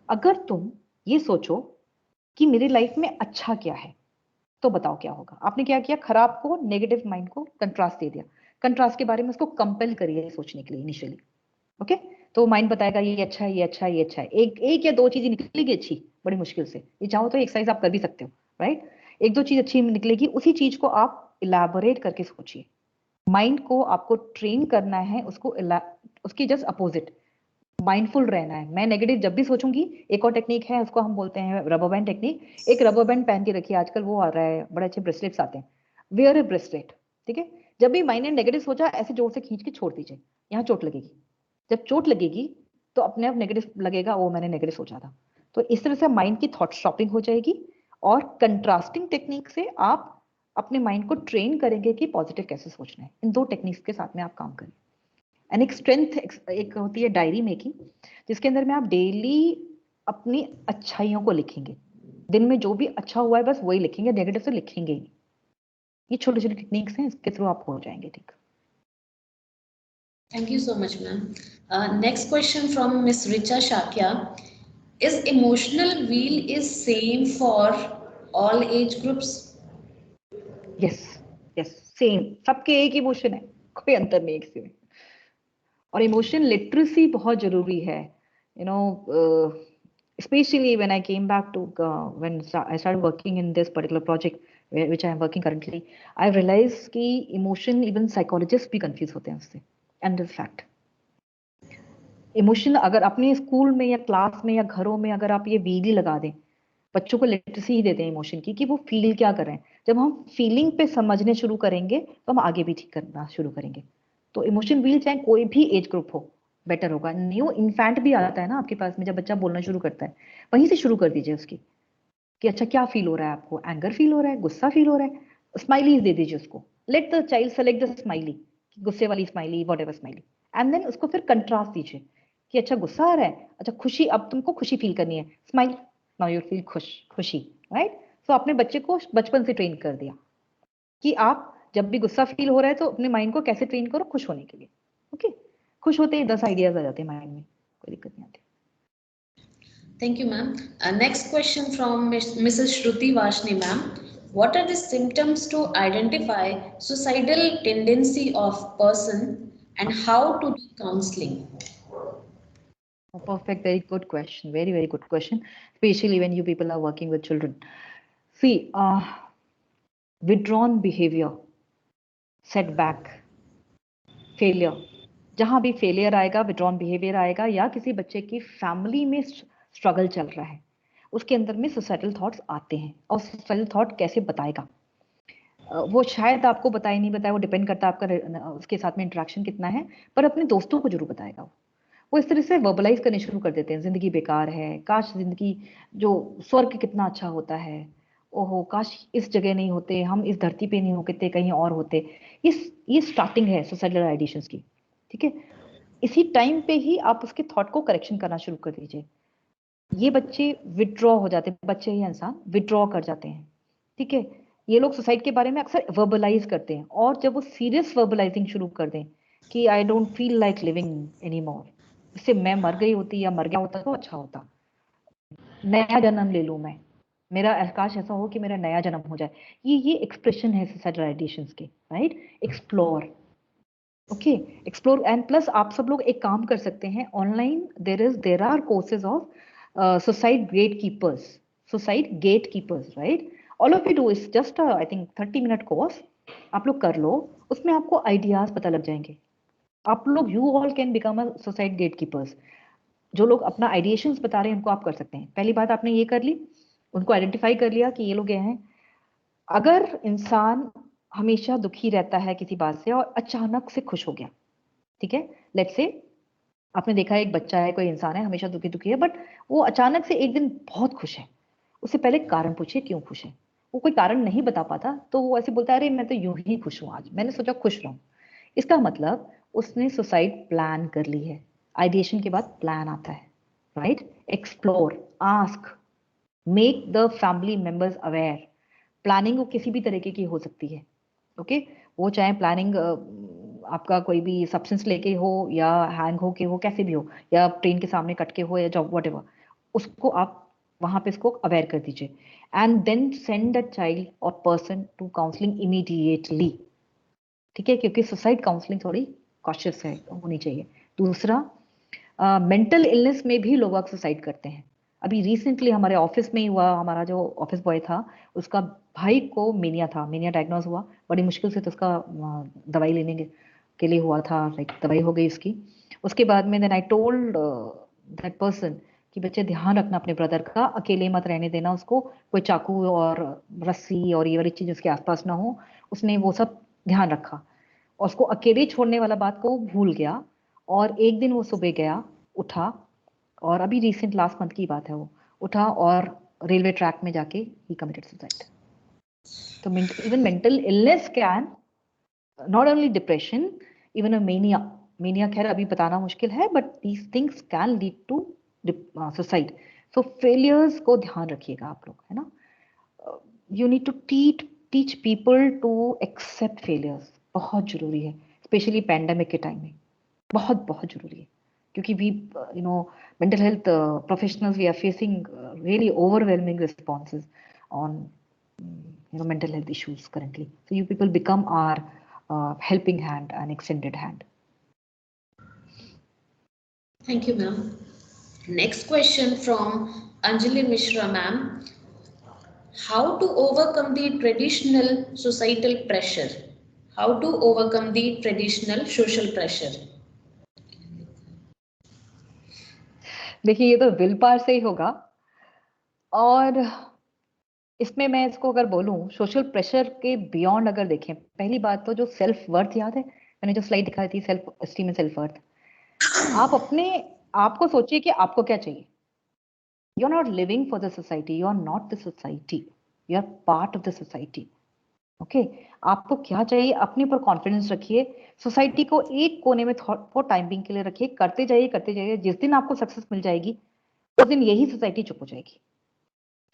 अगर तुम ये सोचो कि मेरी लाइफ में अच्छा क्या है, तो बताओ क्या होगा। आपने क्या किया, खराब को, नेगेटिव माइंड को कंट्रास्ट दे दिया। कंट्रास्ट के बारे में उसको कंपेल करिए सोचने के लिए इनिशियली, ओके? तो माइंड बताएगा ये अच्छा है, ये अच्छा है, ये अच्छा है। एक या दो चीजें निकलेगी अच्छी बड़ी मुश्किल से, ये चाहो तो एक्सरसाइज आप कर भी सकते हो, राइट? एक दो चीज अच्छी निकलेगी, उसी चीज को आप इलैबोरेट करके सोचिए। माइंड को आपको ट्रेन करना है, उसकी जस्ट अपोजिट माइंडफुल रहना है। मैं नेगेटिव जब भी सोचूंगी, एक और टेक्निक है, उसको हम बोलते हैं रबर बैंड टेक्निक। एक रबर बैंड पहन के रखिए, आजकल वो आ रहा है, बड़े अच्छे ब्रेसलेट्स आते हैं, वेयर ए ब्रेसलेट, ठीक है? जब भी माइंड ने नेगेटिव सोचा, ऐसे जोर से खींच के छोड़ दीजिए, यहाँ चोट लगेगी। जब चोट लगेगी तो अपने आप नेगेटिव लगेगा, वो मैंने नेगेटिव सोचा था। तो इस तरह से माइंड की थॉट स्टॉपिंग हो जाएगी, और कंट्रास्टिंग टेक्निक से आप अपने माइंड को ट्रेन करेंगे कि पॉजिटिव कैसे सोचना है। इन दो टेक्निक्स के साथ में आप काम करें। एंड एक स्ट्रेंथ एक होती है डायरी मेकिंग, जिसके अंदर में आप डेली अपनी अच्छाइयों को लिखेंगे। दिन में जो भी अच्छा हुआ है बस वही लिखेंगे, नेगेटिव से लिखेंगे ही। ये छोटे छोटे टेक्निक्स हैं, इसके थ्रू आप हो जाएंगे ठीक। Thank you so much, ma'am. Next question from Miss Richa Shakya. Is emotional wheel is same for all age groups? Yes yes same, सबके एक इमोशन है, कोई अंतर नहीं किसी में। और इमोशन लिटरेसी बहुत जरूरी है, you know, especially when I came back to when I started working in this particular project which I am working currently, I realized कि emotion even psychologists भी confuse होते हैं उससे, and this fact इमोशन अगर अपने school में या class में या घरों में अगर आप ये वीडी लगा दें, बच्चों को लिटरेसी ही देते हैं इमोशन की कि वो फील क्या कर रहे हैं, जब हम फीलिंग पे समझने शुरू करेंगे तो हम आगे भी ठीक करना शुरू करेंगे। तो इमोशन व्हील चाहे कोई भी एज ग्रुप हो बेटर होगा। न्यू इन्फेंट भी आता है ना आपके पास में, जब बच्चा बोलना शुरू करता है वहीं से शुरू कर दीजिए उसकी कि अच्छा क्या फील हो रहा है आपको, एंगर फील हो रहा है, गुस्सा फील हो रहा है, स्माइलीज दे दीजिए उसको। Let the child select the smiley, गुस्से वाली smiley, whatever smiley, and then उसको फिर कंट्रास्ट दीजिए कि अच्छा गुस्सा आ रहा है, अच्छा खुशी, अब तुमको खुशी फील करनी है, स्माइल, नाउ यू फील खुशी, राइट। सो आपने बच्चे को बचपन से ट्रेन कर दिया कि आप जब भी गुस्सा फील हो रहा है तो अपने माइंड को कैसे ट्रेन करो खुश होने के लिए। ओके, खुश होते ही 10 आइडियाज आ जाते हैं माइंड में, कोई दिक्कत नहीं आती। Thank you, ma'am. Next question from Mrs. Shruti Vashni, ma'am. What are the symptoms to identify suicidal tendency of person and how to do counseling? Oh, perfect, very good question, very very good question, especially when you people are working with children. See, withdrawn behavior, setback, failure, जहां भी failure आएगा, withdrawn behaviour आएगा, या किसी बच्चे की family में struggle चल रहा है, उसके अंदर में सुसाइडल थॉट्स आते हैं। और सुसाइडल थॉट कैसे बताएगा, वो शायद आपको बताए नहीं बताए, वो डिपेंड करता है आपका उसके साथ में इंटरेक्शन कितना है, पर अपने दोस्तों को जरूर बताएगा। वो इस तरह से वर्बलाइज करने शुरू कर देते हैं, जिंदगी बेकार है, काश जिंदगी जो स्वर्ग कितना अच्छा होता है, ओहो काश इस जगह नहीं होते, हम इस धरती पे नहीं होते, कहीं और होते। ये स्टार्टिंग है सुसाइडल आइडिएशंस की, ठीक है। इसी टाइम पे ही आप उसके थॉट को करेक्शन करना शुरू कर दीजिए। ये बच्चे विड्रॉ हो जाते हैं, बच्चे ही इंसान विड्रॉ कर जाते हैं, ठीक है। ये लोग सुसाइड के बारे में अक्सर वर्बलाइज करते हैं, और जब वो सीरियस वर्बलाइजिंग शुरू कर दें कि I don't feel like living any more, इससे मैं मर गई होती या मर गया होता तो अच्छा होता, नया जन्म ले लूं मैं, मेरा आकाश ऐसा हो कि मेरा नया जन्म हो जाए, ये एक्सप्रेशन है सुसाइडल आइडिएशंस के, right. Explore, okay, explore. And plus आप सब लोग एक काम कर सकते हैं online, there are courses of suicide gate keepers, right. All of you do is just I think 30-minute course, आप लोग कर लो, उसमें आपको आइडियाज पता लग जाएंगे। आप लोग you all can become a suicide gate keepers. जो लोग अपना आइडिएशंस बता रहे हैं उनको आप कर सकते हैं। पहली बात आपने ये कर ली, उनको आइडेंटिफाई कर लिया कि ये लोग ये हैं। अगर इंसान हमेशा दुखी रहता है किसी बात से और अचानक से खुश हो गया, ठीक है, लेट्स से आपने देखा है एक बच्चा है, कोई इंसान है हमेशा दुखी दुखी है, बट वो अचानक से एक दिन बहुत खुश है, उससे पहले कारण पूछिए क्यों खुश है। वो कोई कारण नहीं बता पाता तो वो ऐसे बोलता है अरे मैं तो यूं ही खुश हूं, आज मैंने सोचा खुश रहूं। इसका मतलब उसने सुसाइड प्लान कर ली है। आइडिएशन के बाद प्लान आता है, right. Explore, ask, make the family members aware. Planning वो किसी भी तरीके की हो सकती है, ओके। वो चाहे प्लानिंग आपका कोई भी सब्सटेंस लेके हो या हैंग हो के हो, कैसे भी हो, या ट्रेन के सामने कट के हो, या जॉब वट एवर, उसको आप वहां पे इसको अवेयर कर दीजिए। And then send the child और पर्सन टू काउंसलिंग इमीडिएटली, ठीक है, क्योंकि सुसाइड काउंसलिंग थोड़ी कॉशियस है, होनी चाहिए। दूसरा, मेंटल इलनेस में भी लोग सुसाइड करते हैं। अभी रिसेंटली हमारे ऑफिस में ही हुआ, हमारा जो ऑफिस बॉय था उसका भाई को मेनिया था, मेनिया डायग्नोज हुआ, बड़ी मुश्किल से तो उसका दवाई लेने के लिए हुआ था, लाइक दवाई हो गई उसकी। उसके बाद में then I told that person कि बच्चे ध्यान रखना अपने ब्रदर का, अकेले मत रहने देना उसको, कोई चाकू और रस्सी और ये वाली चीज उसके आसपास ना हो। उसने वो सब ध्यान रखा और उसको अकेले छोड़ने वाला बात को भूल गया। और एक दिन वो सुबह गया, उठा, और अभी रिसेंट लास्ट मंथ की बात है, वो उठा और रेलवे ट्रैक में जाके ही कमिटेड सुसाइड। तो even mental illness can, not only depression, even a mania खैर अभी बताना मुश्किल है, but these things can lead to suicide. So failures को ध्यान रखिएगा आप लोग, है ना। You need to teach people to accept failures बहुत जरूरी है, स्पेशली पैंडेमिक के टाइम में बहुत बहुत जरूरी है, क्योंकि we you know mental health professionals, we are facing really overwhelming responses on mental health issues currently. So you people become our helping hand and extended hand. Thank you, ma'am. Next question from Anjali Mishra, ma'am. How to overcome the traditional societal pressure? How to overcome the traditional social pressure? देखिए, ये तो will power से ही होगा, और इसमें मैं इसको अगर बोलूं सोशल प्रेशर के बियॉन्ड अगर देखें, पहली बात तो जो सेल्फ वर्थ, याद है मैंने जो स्लाइड दिखाई थी, self esteem and self worth, आप अपने आप को सोचिए कि आपको क्या चाहिए. You are not living for the society, you are not the society, you are part of the society. Okay, आपको क्या चाहिए, अपने ऊपर कॉन्फिडेंस रखिए, सोसाइटी को एक कोने में फॉर टाइम बिंग के लिए रखिए, करते जाइए. जिस दिन आपको सक्सेस मिल जाएगी उस दिन यही सोसाइटी चुप हो जाएगी.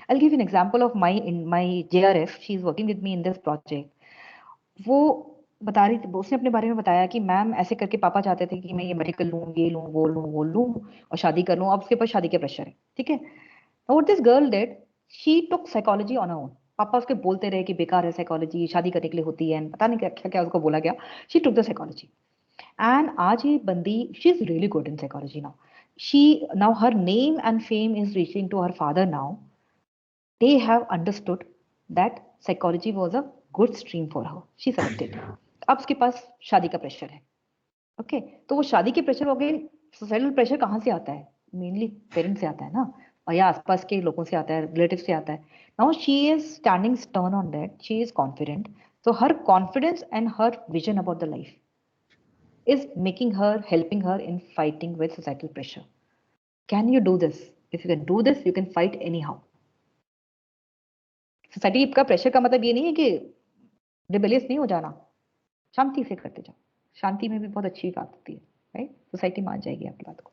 I'll give you an example of my JRF. She is working with me in this project. वो बता रही थी, उसने अपने बारे में बताया कि मैम ऐसे करके पापा चाहते थे कि मैं ये मेडिकल लूँ, ये लूँ, वो लूँ और शादी कर लूँ. अब उसके पास शादी के प्रेशर है, ठीक है. What this girl did, she took psychology on her own. पापा उसके बोलते रहे कि बेकार है साइकोलॉजी, शादी करने के लिए होती है, पता नहीं क्या क्या क्या उसको बोला गया. She took the psychology. And आज ये बंदी, she is really good in psychology now. Now her name and fame is reaching to her father now. They have understood that psychology was a good stream for her. She selected. अब उसके पास शादी का pressure है. Okay, तो वो शादी के pressure हो गए. सोसाइटल प्रेशर कहाँ से आता है? मेनली पेरेंट्स से आता है ना, और या आसपास के लोगों से आता है, रिलेटिव से आता है. Now she is standing stern on that, she is confident. So her confidence and her vision about the life is helping her in fighting with societal pressure. Can you do this? If you can do this, you can fight anyhow. Society का pressure का मतलब ये नहीं है कि rebellious नहीं हो जाना, शांति से करते जाओ, शांति में भी बहुत अच्छी बात होती है, राइट. सोसाइटी मान जाएगी आपकी बात को.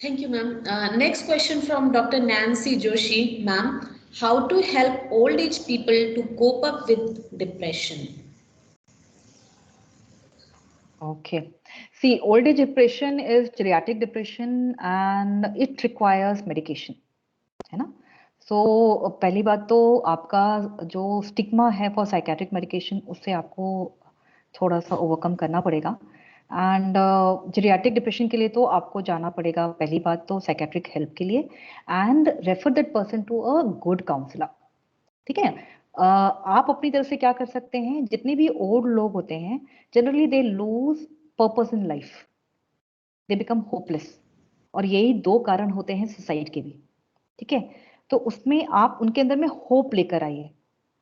Thank you, ma'am. Next question from Dr. Nancy Joshi, ma'am. How to help old age people to cope up with depression? Okay. See, old age depression is geriatric depression and it requires medication, है ना. सो पहली बात तो आपका जो stigma है for psychiatric medication, उससे आपको थोड़ा सा ओवरकम करना पड़ेगा. एंड जेरियाट्रिक डिप्रेशन के लिए तो आपको जाना पड़ेगा पहली बात तो साइकेट्रिक हेल्प के लिए, and refer that person to a good counsellor. ठीक है. आप अपनी तरफ से क्या कर सकते हैं, जितने भी ओल्ड लोग होते हैं generally they lose purpose in life, they become hopeless, और यही 2 कारण होते हैं सुसाइड के भी. ठीक है. तो उसमें आप उनके अंदर में होप लेकर आइए.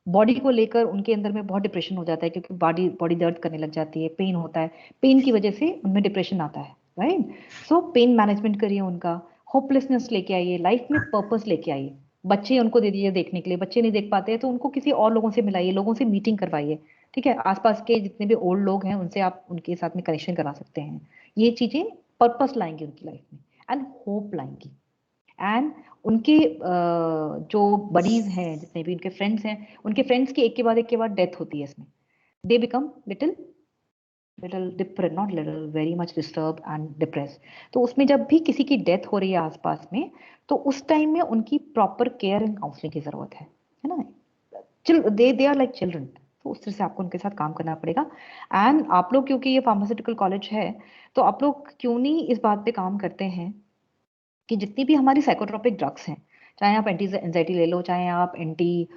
बॉडी को लेकर उनके अंदर में बहुत डिप्रेशन हो जाता है, क्योंकि बॉडी दर्द करने लग जाती है, पेन होता है, पेन की वजह से उनमें डिप्रेशन आता है, राइट. सो पेन मैनेजमेंट करिए, उनका होपलेसनेस लेके आइए, लाइफ में पर्पस लेके आइए. बच्चे उनको दे दीजिए देखने के लिए, बच्चे नहीं देख पाते हैं तो उनको किसी और लोगों से मिलाइए, लोगों से मीटिंग करवाइए. ठीक है. आसपास के जितने भी ओल्ड लोग हैं उनसे आप उनके साथ में कनेक्शन करा सकते हैं. ये चीजें पर्पस लाएंगी उनकी लाइफ में एंड होप लाएंगी. एंड उनके जो बडीज हैं, जितने भी उनके फ्रेंड्स हैं, उनके फ्रेंड्स की एक के बाद डेथ होती है इसमें. They become little depress, not little, very much disturb and depress. तो उसमें जब भी किसी की डेथ हो रही है आसपास में, तो उस टाइम में उनकी प्रॉपर केयर एंड काउंसलिंग की जरूरत है ना. दे आर लाइक चिल्ड्रन, तो उस तरह से आपको उनके साथ काम करना पड़ेगा. एंड आप लोग, क्योंकि ये फार्मास्यूटिकल कॉलेज है, तो आप लोग क्यों नहीं इस बात पे काम करते हैं कि जितनी भी हमारी साइकोट्रोपिक ड्रग्स हैं, चाहे आप एंटी एंजाइटी ले लो, चाहे आप एंटी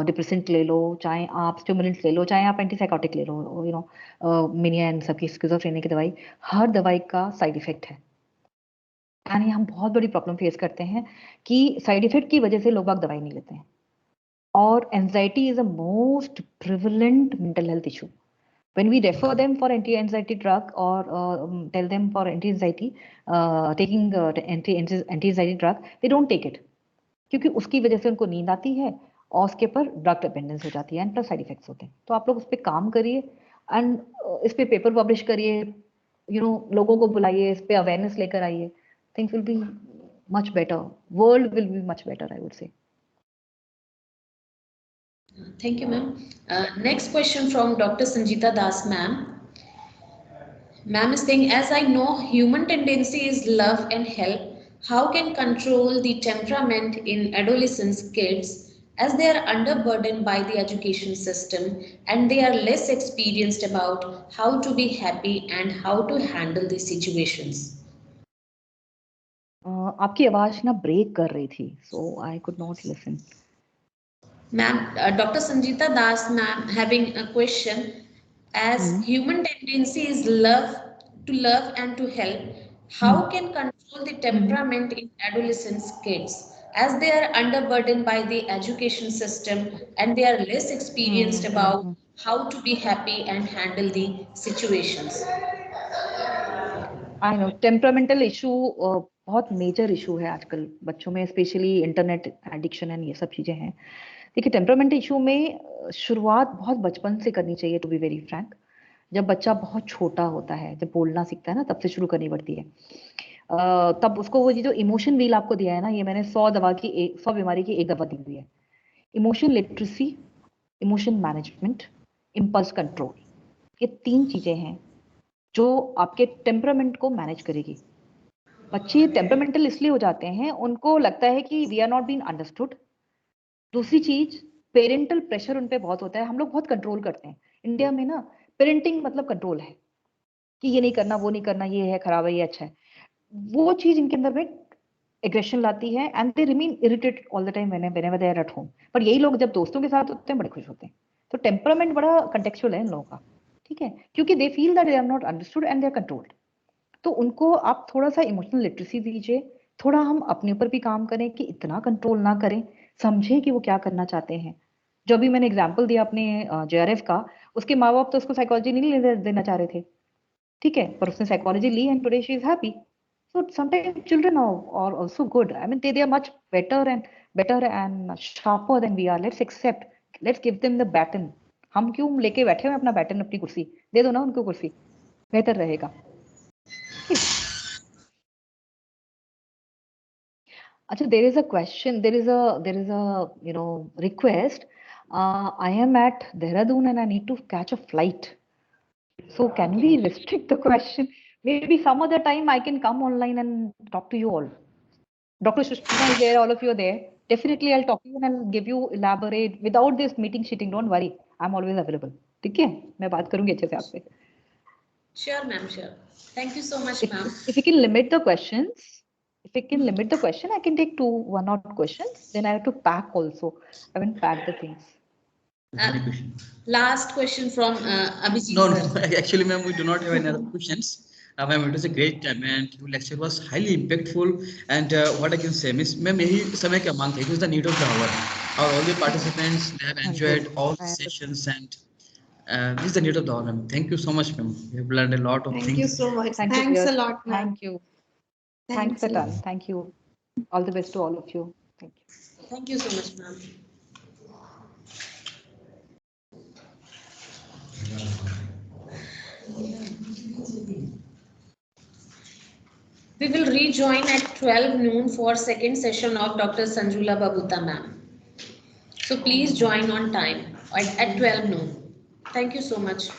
डिप्रेसेंट ले लो, चाहे आप स्टिमुलेंट ले लो, चाहे आप एंटी साइकोटिक ले लो, यू नो मेनिया एंड सबकी स्किज़ोफ्रेनिया की दवाई, हर दवाई का साइड इफेक्ट है. यानी हम बहुत बड़ी प्रॉब्लम फेस करते हैं कि साइड इफेक्ट की वजह से लोग बाग दवाई नहीं लेते हैं. और anxiety is a most prevalent mental health issue. When we refer them for anti-anxiety drug or tell them for anti-anxiety, taking anti-anxiety drug, they don't take it, क्योंकि उसकी वजह से उनको नींद आती है और उसके ऊपर ड्रग डिपेंडेंस हो जाती है एंड प्लस साइड इफेक्ट्स होते हैं. तो आप लोग उस पर काम करिए एंड इस पे पेपर पब्लिश करिए, लोगों को बुलाइए, इस पे अवेयरनेस लेकर आइए. Things will be much better, world will be much better, I would say. Thank you, ma'am. Next question from Dr. Sanjita Das, ma'am. Ma'am is saying, as I know human tendency is love and help, how can control the temperament in adolescents kids as they are underburdened by the education system and they are less experienced about how to be happy and how to handle the situations? आपकी आवाज ना break कर रही थी, so I could not listen. Ma'am, Dr. Sanjita Das, ma'am, having a question. As human tendency is love and to help, how can control the temperament in adolescents kids as they are underburdened by the education system and they are less experienced about how to be happy and handle the situations? I know temperamental issue बहुत major issue है आजकल बच्चों में, specially internet addiction and ये सब चीजें हैं. देखिए टेम्परामेंटल इशू में शुरुआत बहुत बचपन से करनी चाहिए, टू बी वेरी फ्रैंक. जब बच्चा बहुत छोटा होता है, जब बोलना सीखता है ना, तब से शुरू करनी पड़ती है. तब उसको वो जो इमोशन व्हील आपको दिया है ना, ये मैंने 100 बीमारी की एक दवा दी हुई है. Emotion literacy, emotion management, impulse control, ये 3 चीजें हैं जो आपके टेम्परामेंट को मैनेज करेगी. बच्चे टेम्परामेंटल इसलिए हो जाते हैं, उनको लगता है कि we are not been understood. दूसरी चीज, पेरेंटल प्रेशर उन पे बहुत होता है. हम लोग बहुत कंट्रोल करते हैं इंडिया में ना. पेरेंटिंग मतलब कंट्रोल है कि ये नहीं करना, वो नहीं करना, ये है खराब है, ये अच्छा है. वो चीज इनके अंदर में एग्रेशन लाती है and they remain irritated all the time whenever they are at home. पर यही लोग जब दोस्तों के साथ होते हैं बड़े खुश होते हैं. तो टेम्परामेंट बड़ा कंटेक्चुअल है इन लोगों का, ठीक है, क्योंकि they feel that they are not understood and they are controlled. तो उनको आप थोड़ा सा इमोशनल लिटरेसी दीजिए, थोड़ा हम अपने ऊपर भी काम करें कि इतना कंट्रोल ना करें, समझे कि वो क्या करना चाहते हैं. जो भी मैंने एग्जांपल दिया अपने जेआरएफ का, उसके माँ बाप तो उसको साइकोलॉजी नहीं देना चाह रहे थे, ठीक है, पर उसने साइकोलॉजी ली and today she is happy. So sometimes children are also good. I mean they are much better and sharper than we are. Let's accept, let's give them the baton. हम क्यों लेके बैठे हैं अपना बैटन, अपनी कुर्सी दे दो ना उनको, कुर्सी बेहतर रहेगा. अच्छा, there is a question, there is a request. I am at Dehradun and I need to catch a flight. So can we restrict the question? Maybe some other time I can come online and talk to you all. Dr. Shushma is there, all of you are there. Definitely I'll talk to you and I'll give you elaborate without this meeting sheeting. Don't worry, I'm always available. ठीक है, मैं बात करूंगी अच्छे से आपसे. Sure, ma'am, sure. Thank you so much, ma'am. If you can limit the questions, if I can limit the question, I can take 2 1-odd questions. Then I have to pack also. I haven't packed the things. Last question from Abhijit. No, sir. no, actually, ma'am, we do not have any other questions. Ma'am, it was a great time and your lecture was highly impactful. And what I can say, Miss, ma'am, यही समय का मांग है. It was the need of the hour. All the participants, they have enjoyed all the sessions and this is the need of the hour, ma'am. Thank you so much, ma'am. We have learned a lot of Thank things. you so much. Thank you, Thanks dear. a lot, ma'am. Thank you. Thanks a a ton. lot. Thank you. All the best to all of you. Thank you. Thank you so much, ma'am. We will rejoin at 12 noon for second session of Dr. Sanjula Babuta, ma'am. So please join on time at 12 noon. Thank you so much.